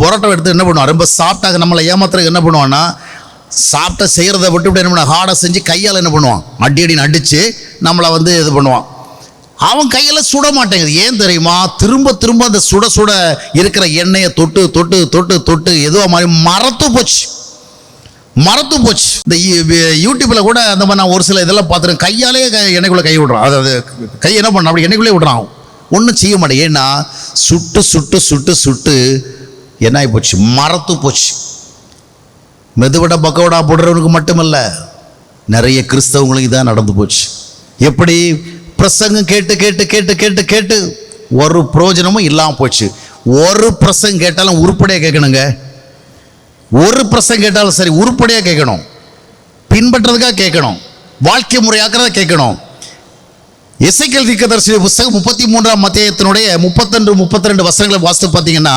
பரோட்டா எடுத்து என்ன பண்ணுவான், ரொம்ப சாஃப்டாக நம்மளை ஏமாத்துறதுக்கு என்ன பண்ணுவான்னா, சாப்பிட்ட செய்கிறத விட்டு இப்படி என்ன பண்ண ஹார்டாக செஞ்சு கையால் என்ன பண்ணுவான், அடின்னு அடித்து நம்மளை வந்து இது பண்ணுவான். அவன் கையில் சுட மாட்டேங்குது. ஏன் தெரியுமா? திரும்ப திரும்ப அந்த சுட சுட இருக்கிற எண்ணெயை தொட்டு தொட்டு தொட்டு தொட்டு ஏதோ மாதிரி மரத்து போச்சு. இந்த யூடியூப்பில் கூட அந்த மாதிரி நான் ஒரு சில இதெல்லாம் பார்த்துருக்கேன். கையாலே எண்ணெய்க்குள்ளே கை விடுறான். அதாவது கை என்ன பண்ண அப்படி எண்ணெய்க்குள்ளே விடுறான். ஒன்றும் செய்ய மாட்டேன். ஏன்னா சுட்டு சுட்டு சுட்டு சுட்டு என்ன ஆகி போச்சு, மரத்து போச்சு. மெதுவடை பக்கவடா போடுறவனுக்கு மட்டுமல்ல, நிறைய கிறிஸ்தவங்களுக்கு தான் நடந்து போச்சு. எப்படி? பிரசங்கம் கேட்டு கேட்டு கேட்டு கேட்டு கேட்டு ஒரு பிரயோஜனமும் இல்லாமல் போச்சு. ஒரு பிரசங்கம் கேட்டாலும் உருப்படியாக கேட்கணுங்க. ஒரு பிரசங்கம் கேட்டாலும் சரி உருப்படியாக கேட்கணும், பின்பற்றதுக்காக கேட்கணும், வாழ்க்கை முறையாக்கிறத கேட்கணும். எசேக்கியேல் தீர்க்கதரிசி புத்தகம் 33ஆம் அத்தியாயத்தினுடைய 32 வசனங்களை வாசித்து பார்த்தீங்கன்னா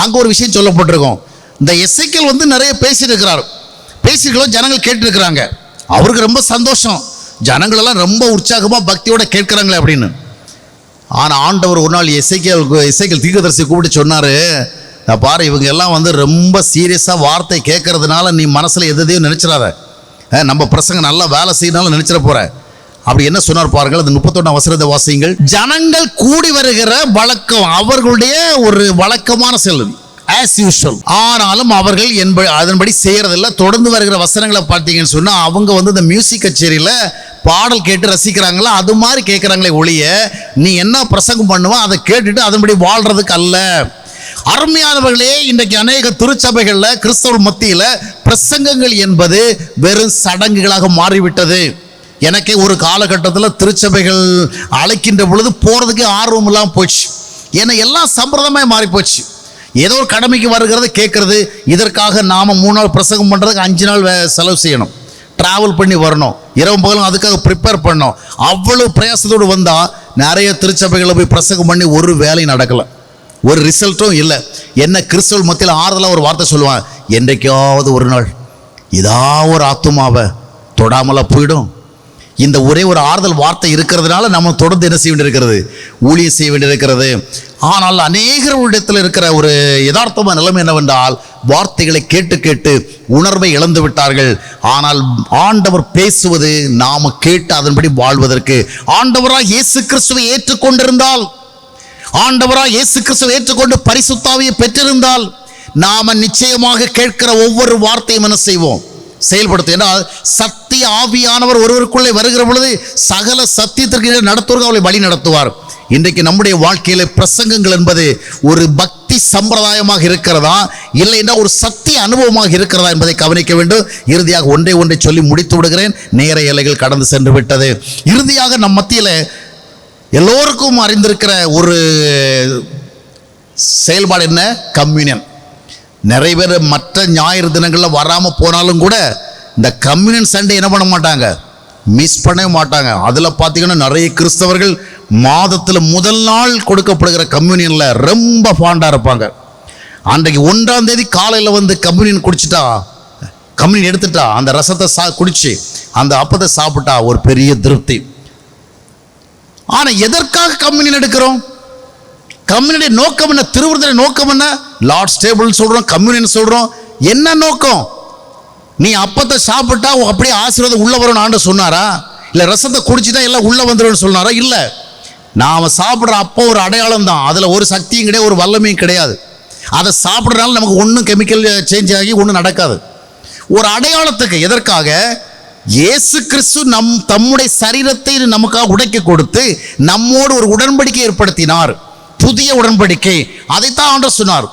அங்கே ஒரு விஷயம் சொல்லப்பட்டிருக்கும். இந்த எசேக்கியேல் வந்து நிறைய பேசிட்டு இருக்கிறார். பேசியிருக்கிறோம், ஜனங்கள் கேட்டு இருக்கிறாங்க. அவருக்கு ரொம்ப சந்தோஷம், ஜனங்களெல்லாம் ரொம்ப உற்சாகமாக பக்தியோட கேட்குறாங்களே அப்படின்னு. ஆனால் ஆண்டவர் ஒரு நாள் எசேக்கியேல் தீர்க்கதரிசி கூப்பிட்டு சொன்னார், பாரு இவங்க எல்லாம் வந்து ரொம்ப சீரியஸாக வார்த்தை கேட்கறதுனால நீ மனசில் எதையும் நினச்சிடாத, நம்ம பிரசங்க நல்லா வேலை செய்யனாலும் நினச்சிட போகிற. அப்படி என்ன சொன்னார் பாருங்கள். அந்த 31ஆம் வசனத்தை வாசியுங்கள். ஜனங்கள் கூடி வருகிற வழக்கம் அவர்களுடைய ஒரு வழக்கமான செல்வி ஆஸ் யூஷுவல். ஆனாலும் அவர்கள் அதன்படி செய்யறதில்ல. தொடர்ந்து வருகிற வசனங்களை பார்த்தீங்கன்னு சொன்னா அவங்க வந்து இந்த மியூசிக் கச்சேரியில பாடல் கேட்டு ரசிக்கிறாங்களா அது மாதிரி கேட்குறாங்களே ஒழிய நீ என்ன பிரசங்கம் பண்ணுவோ அதை கேட்டுட்டு அதன்படி வாழ்றதுக்கு அல்ல. அருமையானவர்களே, இன்றைக்கு அநேக திருச்சபைகளில் கிறிஸ்தவ மத்தியில் பிரசங்கங்கள் என்பது வெறும் சடங்குகளாக மாறிவிட்டது. எனக்கே ஒரு காலகட்டத்தில் திருச்சபைகள் அழைக்கின்ற பொழுது போகிறதுக்கு ஆர்வம் இல்லாமல் போச்சு. ஏன்னா எல்லாம் சம்பிரதாயமாக மாறி போச்சு. ஏதோ ஒரு கடமைக்கு வருகிறது கேட்கறது. இதற்காக நாம் 3 நாள் பிரசங்கம் பண்ணுறதுக்கு 5 நாள் செலவு செய்யணும், ட்ராவல் பண்ணி வரணும், இரவு பகலும் அதுக்காக ப்ரிப்பேர் பண்ணணும். அவ்வளோ பிரயாசத்தோடு வந்தால் நிறைய திருச்சபைகளை போய் பிரசங்கம் பண்ணி ஒரு வேலையும் நடக்கலை, ஒரு ரிசல்ட்டும் இல்லை. என்ன கிறிஸ்தவ மத்தியில் ஆறுதலாக ஒரு வார்த்தை சொல்லுவான், என்றைக்காவது ஒரு நாள் ஏதாவது ஒரு ஆத்துமாவை தொடாமலாம் போயிடும். இந்த ஒரே ஒரு ஆறுதல் வார்த்தை இருக்கிறதுனால நம்ம தொடர்ந்து என்ன செய்ய வேண்டியிருக்கிறது, ஊழியம் செய்ய வேண்டியிருக்கிறது. ஆனால் அநேகரிடத்தில் இருக்கிற ஒரு யதார்த்தமான நிலைமை என்னவென்றால் வார்த்தைகளை கேட்டு கேட்டு உணர்வை இழந்து விட்டார்கள். ஆனால் ஆண்டவர் பேசுவது நாம கேட்டு அதன்படி வாழ்வதற்கு ஆண்டவராக இயேசு கிறிஸ்துவை ஏற்றுக்கொண்டிருந்தால், ஆண்டவராக இயேசு கிறிஸ்துவை ஏற்றுக்கொண்டு பரிசுத்த ஆவியை பெற்றிருந்தால் நாம நிச்சயமாக கேட்கிற ஒவ்வொரு வார்த்தையும் என்ன செய்வோம், செயல்படுத்தும். ஏன்னா சத்திய ஆவியானவர் ஒருவருக்குள்ளே வருகிற பொழுது சகல சத்தியத்திற்கு நடத்துவர்கள் அவளை வழி நடத்துவார். இன்றைக்கு நம்முடைய வாழ்க்கையில பிரசங்கங்கள் என்பது ஒரு பக்தி சம்பிரதாயமாக இருக்கிறதா இல்லைன்னா ஒரு சத்திய அனுபவமாக இருக்கிறதா என்பதை கவனிக்க வேண்டும். இறுதியாக ஒன்றை சொல்லி முடித்து விடுகிறேன், நேர எல்லைகள் கடந்து சென்று விட்டது. இறுதியாக நம் மத்தியில எல்லோருக்கும் அறிந்திருக்கிற ஒரு செயல்பாடு என்ன, கம்யூனியன். நிறைய பேர் மற்ற ஞாயிறு தினங்களில் வராமல் போனாலும் கூட இந்த கம்யூனியன் சண்டே என்ன பண்ண மாட்டாங்க, மிஸ் பண்ணவே மாட்டாங்க. அதில் பார்த்தீங்கன்னா நிறைய கிறிஸ்தவர்கள் மாதத்தில் முதல் நாள் கொடுக்கப்படுகிற கம்யூனியனில் ரொம்ப ஃபாண்டாக இருப்பாங்க. அன்றைக்கு 1ஆம் தேதி காலையில் வந்து கம்யூனியன் குடிச்சிட்டா, கம்யூனியன் எடுத்துட்டா, அந்த ரசத்தை குடிச்சு அந்த அப்பத்தை சாப்பிட்டா ஒரு பெரிய திருப்தி. ஆனால் எதற்காக கம்யூனியன் எடுக்கிறோம்? கம்யூனியனுடைய நோக்கம் என்ன? திருவிருந்தலுடைய நோக்கம் என்ன? லார்ட்ஸ் டேபிள் சொல்றோம், கம்யூனியன் சொல்றோம். என்ன நோக்கம்? நீ அப்பத்தை சாப்பிட்டா அப்படியே ஆசீர்வாதம் உள்ள வரும்னு ஆண்டவர் சொன்னாரா? இல்லை ரசத்தை குடிச்சுட்டா எல்லாம் உள்ள வந்துடும் சொன்னாரா? இல்லை. நாம சாப்பிட்ற அப்போ ஒரு அடையாளம் தான், அதில் ஒரு சக்தியும் கிடையாது, ஒரு வல்லமையும் கிடையாது. அதை சாப்பிட்றதுனால நமக்கு ஒன்றும் கெமிக்கல் சேஞ்ச் ஆகி ஒன்றும் நடக்காது. ஒரு அடையாளத்துக்கு. எதற்காக? இயேசு கிறிஸ்து தம்முடைய சரீரத்தை நமக்காக உடைக்க கொடுத்து நம்மோடு ஒரு உடன்படிக்கை ஏற்படுத்தினார், புதிய உடன்படிக்கை. அதைத்தான் ஆண்டவர் சொன்னார்.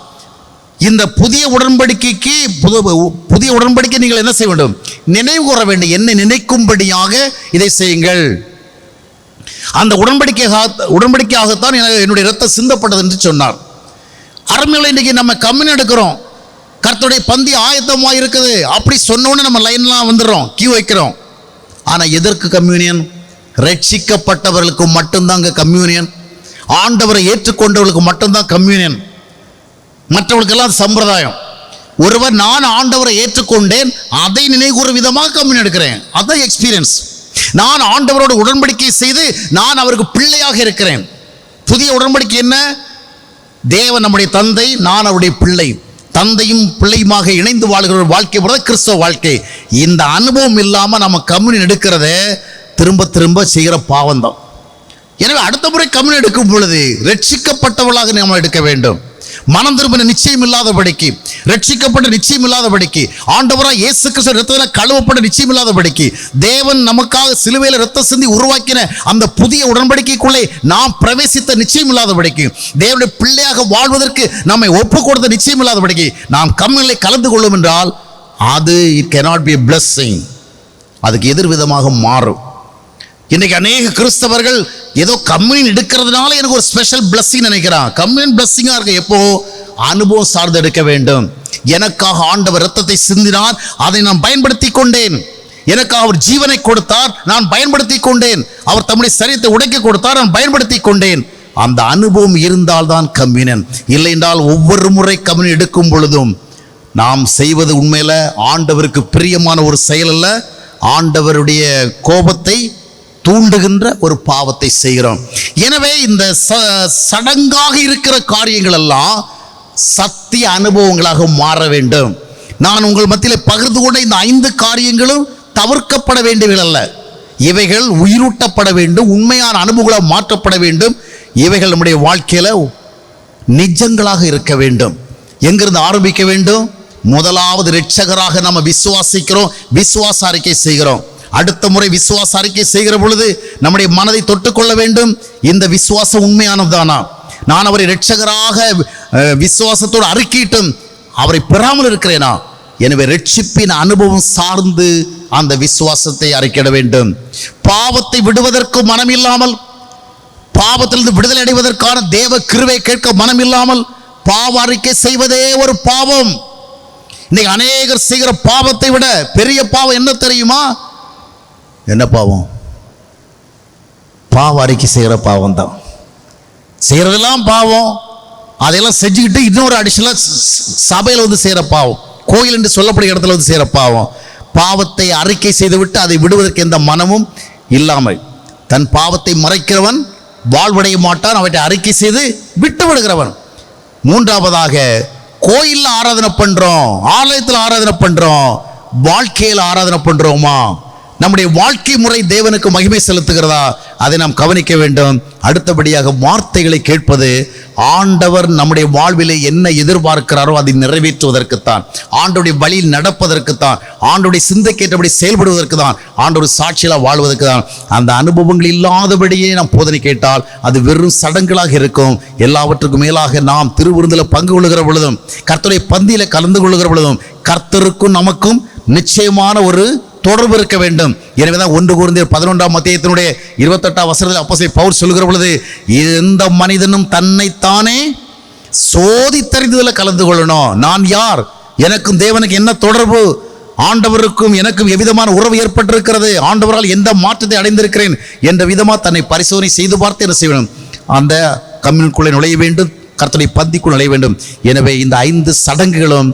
இந்த புதிய உடன்படிக்கைக்கு புதிய உடன்படிக்கை நீங்கள் என்ன செய்ய வேண்டும், நினைவு கூற வேண்டும். என்னை நினைக்கும்படியாக இதை செய்யுங்கள். அந்த உடன்படிக்கையாகத்தான் என்னுடைய இரத்தம் சிந்தப்பட்டது என்று சொன்னார். அருமையில் இன்றைக்கு நம்ம கம்யூனியன் எடுக்கிறோம், கர்த்தருடைய பந்தி ஆயத்தமாக இருக்குது அப்படி சொன்னோன்னு நம்ம லைன்லாம் வந்துடுறோம், கியூ வைக்கிறோம். ஆனால் எதற்கு கம்யூனியன்? ரட்சிக்கப்பட்டவர்களுக்கு மட்டும்தாங்க கம்யூனியன். ஆண்டவரை ஏற்றுக்கொண்டவர்களுக்கு மட்டும்தான் கம்யூனியன், மற்றவர்களுக்கெல்லாம் சம்பிரதாயம். ஒருவர் நான் ஆண்டவரை ஏற்றுக்கொண்டேன், அதை நினைவுகூற விதமாக கம்யூனியன் எடுக்கிறேன், அதுதான் எக்ஸ்பீரியன்ஸ். நான் ஆண்டவரோட உடன்படிக்கை செய்து நான் அவருக்கு பிள்ளையாக இருக்கிறேன். புதிய உடன்படிக்கை என்ன? தேவன் நம்முடைய தந்தை, நான் அவருடைய பிள்ளை. தந்தையும் பிள்ளையுமாக இணைந்து வாழ்கிற ஒரு வாழ்க்கை முறை கிறிஸ்தவ வாழ்க்கை. இந்த அனுபவம் இல்லாமல் நம்ம கம்யூனியன் எடுக்கிறத திரும்ப திரும்ப செய்கிற பாவம் தான். எனவே அடுத்த முறை கம்யூனியன் எடுக்கும் பொழுது ரட்சிக்கப்பட்டவர்களாக நம்ம எடுக்க வேண்டும். மனம் திரும்பின நிச்சயம் இல்லாதபடிக்கு, ரட்சிக்கப்பட்ட நிச்சயம் இல்லாதபடிக்கு, ஆண்டவராக இயேசு கிறிஸ்து இரத்தத்தில் கழுவப்பட்ட நிச்சயம் இல்லாதபடிக்கு, தேவன் நமக்காக சிலுவையில் இரத்த சிந்தி உருவாக்கின அந்த புதிய உடன்படிக்கைக்குள்ளே நாம் பிரவேசித்த நிச்சயம் இல்லாதபடிக்கு, தேவனுடைய பிள்ளையாக வாழ்வதற்கு நம்மை ஒப்பு கொடுத்த நிச்சயம் இல்லாதபடிக்கு நாம் கம்யூனில் கலந்து கொள்ளும் என்றால் அது it cannot be a blessing. அதுக்கு எதிர்விதமாக மாறும். இன்னைக்கு அநேக கிறிஸ்தவர்கள் ஏதோ கம்யூனியன் எடுக்கிறதுனால எனக்கு ஒரு ஸ்பெஷல் பிளஸ்ஸிங் நினைக்கிறான். கம்யூனியன் பிளஸ்ஸிங்காக இருக்க எப்போ அனுபவம் சார்ந்து எடுக்க வேண்டும். எனக்காக ஆண்டவர் இரத்தத்தை சிந்தினார், அதை நான் பயன்படுத்தி கொண்டேன். எனக்காக அவர் ஜீவனை கொடுத்தார், நான் பயன்படுத்தி கொண்டேன். அவர் தம்முடைய சரீரத்தை உடைக்க கொடுத்தார், நான் பயன்படுத்தி கொண்டேன். அந்த அனுபவம் இருந்தால்தான் கம்யூனியன். இல்லை என்றால் ஒவ்வொரு முறை கம்யூனியன் எடுக்கும் பொழுதும் நாம் செய்வது உண்மையில ஆண்டவருக்கு பிரியமான ஒரு செயல் அல்ல, ஆண்டவருடைய கோபத்தை தூண்டுகின்ற ஒரு பாவத்தை செய்கிறோம். எனவே இந்த சடங்காக இருக்கிற காரியங்கள் எல்லாம் சத்திய அனுபவங்களாக மாற வேண்டும். நான் உங்கள் மத்தியில் பகிர்ந்து கொண்ட இந்த 5 காரியங்களும் தவிர்க்கப்பட வேண்டியவைகள் அல்ல. இவைகள் உயிரூட்டப்பட வேண்டும், உண்மையான அனுபவங்களாக மாற்றப்பட வேண்டும். இவைகள் நம்முடைய வாழ்க்கையில நிஜங்களாக இருக்க வேண்டும். எங்கிருந்து ஆரம்பிக்க வேண்டும்? முதலாவது இரட்சகராக நம்ம விசுவாசிக்கிறோம், விசுவாச அறிக்கை செய்கிறோம். அடுத்த முறை விசுவாச அறிக்கை செய்கிற பொழுது நம்முடைய மனதை தொட்டுக்கொள்ள வேண்டும். இந்த விசுவாசம் உண்மையானதுதானா? நான் அவரை இரட்சகராக விசுவாசத்தோடு அறிக்கையிட்டும் அவரை பெறாமல் இருக்கிறேனா? எனவே ரட்சிப்பின் அனுபவம் சார்ந்து அந்த விசுவாசத்தை அறிக்கையிட வேண்டும். பாவத்தை விடுவதற்கு மனம் இல்லாமல், பாவத்திலிருந்து விடுதலை அடைவதற்கான தேவ கிருபை கேட்க மனம் இல்லாமல் பாவ அறிக்கை செய்வதே ஒரு பாவம். இன்னைக்கு அநேகர் செய்கிற பாவத்தை விட பெரிய பாவம் என்ன தெரியுமா? என்ன பாவம்? பாவ அறிக்கை செய்கிற பாவம் தான். செய்கிறதெல்லாம் பாவம். அதையெல்லாம் செஞ்சுக்கிட்டு இன்னொரு அடிஷனலாக சபையில் வந்து செய்கிற பாவம், கோயில் என்று சொல்லப்படுகிற இடத்துல வந்து செய்கிற பாவம். பாவத்தை அறிக்கை செய்துவிட்டு அதை விடுவதற்கு எந்த மனமும் இல்லாமல், தன் பாவத்தை மறைக்கிறவன் வாழ்வடைய மாட்டான், அவற்றை அறிக்கை செய்து விட்டு விடுகிறவன். மூன்றாவதாக, கோயிலில் ஆராதனை பண்ணுறோம், ஆலயத்தில் ஆராதனை பண்ணுறோம், வாழ்க்கையில் ஆராதனை பண்ணுறோமா? நம்முடைய வாழ்க்கை முறை தேவனுக்கு மகிமை செலுத்துகிறதா? அதை நாம் கவனிக்க வேண்டும். அடுத்தபடியாக வார்த்தைகளை கேட்பது. ஆண்டவர் நம்முடைய வாழ்விலே என்ன எதிர்பார்க்கிறாரோ அதை நிறைவேற்றுவதற்குத்தான், ஆண்டவருடைய வழியில் நடப்பதற்குத்தான், ஆண்டவருடைய சிந்தைக்கேற்றபடி செயல்படுவதற்கு தான், ஆண்டவர் சாட்சியாக வாழ்வதற்கு தான். அந்த அனுபவங்கள் இல்லாதபடியே நாம் போதனை கேட்டால் அது வெறும் சடங்குகளாக இருக்கும். எல்லாவற்றுக்கும் மேலாக நாம் திருவிருந்தில் பங்கு கொள்ளுகிற பொழுதும், கர்த்தருடைய பந்தியில் கலந்து கொள்ளுகிற பொழுதும் கர்த்தருக்கும் நமக்கும் நிச்சயமான ஒரு தொடர்பு இருக்க வேண்டும். எனவேதான் 1 கொரிந்தியர் 11ஆம் அத்தியாயத்தினுடைய 28ஆம் வசனத்தில் அப்போஸ்தலன் பவுல் சொல்லுகிற பொழுது, எந்த மனிதனும் தன்னைத்தானே சோதித்தறிந்ததில் கலந்து கொள்ளணும். நான் யார்? எனக்கும் தேவனுக்கு என்ன தொடர்பு? ஆண்டவருக்கும் எனக்கும் எவ்விதமான உறவு ஏற்பட்டிருக்கிறது? ஆண்டவரால் எந்த மாற்றத்தை அடைந்திருக்கிறேன் என்ற விதமாக தன்னை பரிசோதனை செய்து பார்த்து என்ன செய்ய வேண்டும்? அந்த கம்யூனிக்குள்ளே நுழைய வேண்டும், கர்த்தருடைய பந்திக்குள் நுழைய வேண்டும். எனவே இந்த 5 சடங்குகளும்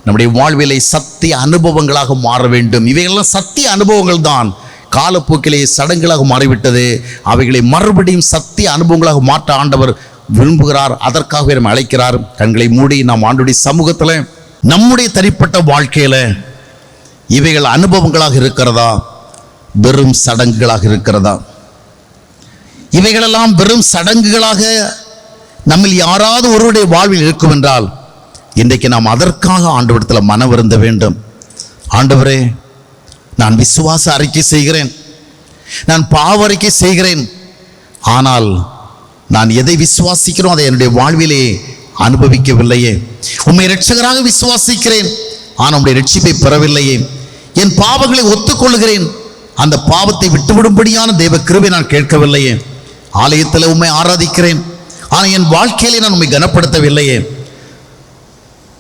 நம்முடைய வாழ்விலை சத்திய அனுபவங்களாக மாற வேண்டும். இவைகளெல்லாம் சத்திய அனுபவங்கள் தான். காலப்போக்கிலே சடங்குகளாக மாறிவிட்டது. அவைகளை மறுபடியும் சத்திய அனுபவங்களாக மாற்ற ஆண்டவர் விரும்புகிறார். அதற்காகவே நம்ம அழைக்கிறார். கண்களை மூடி நாம் ஆண்டவருடைய சமூகத்தில் நம்முடைய தனிப்பட்ட வாழ்க்கையில இவைகள் அனுபவங்களாக இருக்கிறதா, வெறும் சடங்குகளாக இருக்கிறதா? இவைகளெல்லாம் வெறும் சடங்குகளாக நம்மில் யாராவது ஒருவருடைய வாழ்வில் இருக்கும் என்றால் இன்றைக்கு நாம் அதற்காக ஆண்டவரிடத்தில் மனம் வருந்த வேண்டும். ஆண்டவரே, நான் விசுவாச அறிக்கை செய்கிறேன், நான் பாவ அறிக்கை செய்கிறேன், ஆனால் நான் எதை விசுவாசிக்கிறோம் அதை என்னுடைய வாழ்விலே அனுபவிக்கவில்லையே. உம்மை இரட்சகராக விசுவாசிக்கிறேன், ஆனால் உம்முடைய ரட்சிப்பை பெறவில்லையே. என் பாவங்களை ஒத்துக்கொள்கிறேன், அந்த பாவத்தை விட்டுவிடும்படியான தேவ கிருபை நான் கேட்கவில்லையே. ஆலயத்தில் உம்மை ஆராதிக்கிறேன், ஆனால் என் வாழ்க்கையிலே நான் உம்மை கனப்படுத்தவில்லையே.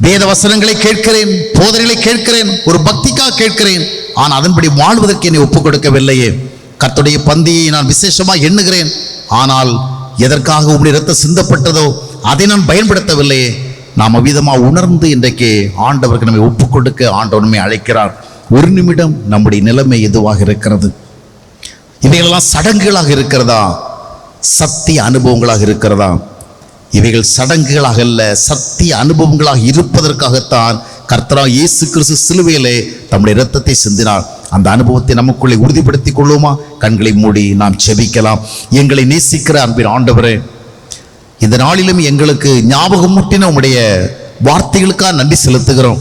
வேத வசனங்களை கேட்கிறேன், போதனைகளை கேட்கிறேன், ஒரு பக்திக்காக கேட்கிறேன், ஆனால் அதன்படி வாழ்வதற்கு என்னை ஒப்புக் கொடுக்கவில்லையே. கர்த்தருடைய பந்தியை நான் விசேஷமாக எண்ணுகிறேன், ஆனால் எதற்காக உம்முடைய இரத்தம் சிந்தப்பட்டதோ அதை நான் பயன்படுத்தவில்லையே. நாம் அவ்விதமாக உணர்ந்து இன்றைக்கு ஆண்டவருக்கு நம்மை ஒப்புக் கொடுக்க ஆண்டவர் நம்மை அழைக்கிறார். ஒரு நிமிடம் நம்முடைய நிலைமை எதுவாக இருக்கிறது? இவைகளெல்லாம் சடங்குகளாக இருக்கிறதா, சத்திய அனுபவங்களாக இருக்கிறதா? இவைகள் சடங்குகளாக அல்ல, சத்திய அனுபவங்களாக இருப்பதற்காகத்தான் கர்த்தராகிய இயேசு கிறிஸ்து சிலுவையிலே தம்முடைய இரத்தத்தை சிந்தினார். அந்த அனுபவத்தை நமக்குள்ளே உறுதிப்படுத்திக் கொள்ளுமா? கண்களை மூடி நாம் செபிக்கலாம். எங்களை நேசிக்கிற அன்பின் ஆண்டவரே, இந்த நாளிலும் எங்களுக்கு ஞாபகமூட்டின உம்முடைய வார்த்தைகளுக்காக நன்றி செலுத்துகிறோம்.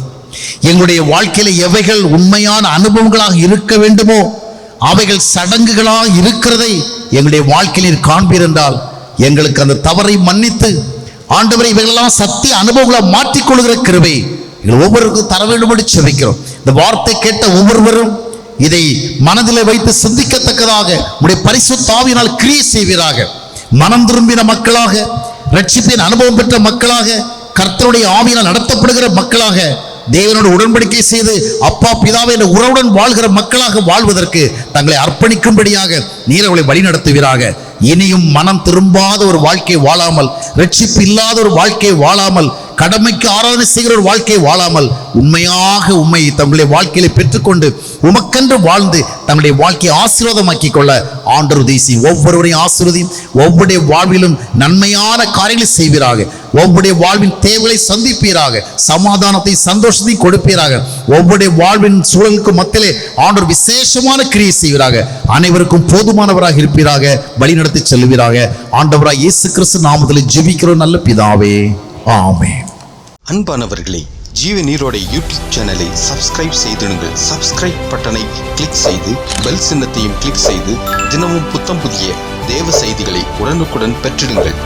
எங்களுடைய வாழ்க்கையில எவைகள் உண்மையான அனுபவங்களாக இருக்க வேண்டுமோ அவைகள் சடங்குகளாக இருக்கிறதை எங்களுடைய வாழ்க்கையில் காண்பீர் என்றால் எங்களுக்கு அந்த தவறை மன்னித்து ஆண்டவரை இவைகளெல்லாம் சத்திய அனுபவங்களை மாற்றிக்கொள்கிற கிருபை எங்கள் ஒவ்வொருவருக்கும் தர வேண்டும் என்று செபிக்கிறோம். இந்த வார்த்தை கேட்ட ஒவ்வொருவரும் இதை மனதிலே வைத்து சிந்திக்கத்தக்கதாக உடைய பரிசுத்த ஆவியினால் கிரியை செய்வீராக. மனம் திரும்பின மக்களாக, ரட்சிப்பின் அனுபவம் பெற்ற மக்களாக, கர்த்தருடைய ஆவியினால் நடத்தப்படுகிற மக்களாக, தேவனோடு உடன்படிக்கை செய்து அப்பா பிதாவை என்ற உறவுடன் வாழ்கிற மக்களாக வாழ்வதற்கு தங்களை அர்ப்பணிக்கும்படியாக நீர் அவர்களை வழி நடத்துவீராக. இனியும் மனம் திரும்பாத ஒரு வாழ்க்கை வாழாமல், ரட்சிப்பு இல்லாத ஒரு வாழ்க்கை வாழாமல், கடமைக்கு ஆராதனை செய்கிற ஒரு வாழ்க்கையை வாழாமல், உண்மையாக உண்மை தங்களுடைய வாழ்க்கையில பெற்றுக்கொண்டு உமக்கென்று வாழ்ந்து தங்களுடைய வாழ்க்கையை ஆசீர்வாதமாக்கி கொள்ள ஆண்டவர் உதவி. ஒவ்வொருவரையும் ஆசீர்வதியும், ஒவ்வொருடைய வாழ்விலும் நன்மையான காரியங்களை செய்வீராக. ஒவ்வொருடைய வாழ்வின் தேவைகளை சந்திப்பீராக. சமாதானத்தை சந்தோஷத்தையும் கொடுப்பீராக. ஒவ்வொருடைய வாழ்வின் சூழலுக்கு மத்தியிலே ஆண்டவர் விசேஷமான கிரியை செய்வீராக. அனைவருக்கும் போதுமானவராக இருப்பீராக. வழி நடத்தி செல்வீராக. ஆண்டவராய் இயேசு கிறிஸ்து நாமத்தில் ஜெபிக்கிறோம் நல்ல பிதாவே, ஆமென். அன்பானவர்களே, ஜீவ நீரோடை யூடியூப் சேனலை சப்ஸ்கிரைப் செய்திடுங்கள். சப்ஸ்கிரைப் பட்டனை கிளிக் செய்து பெல் சின்னத்தையும் கிளிக் செய்து தினமும் புத்தம் புதிய தேவ செய்திகளை உடனுக்குடன் பெற்றிடுங்கள்.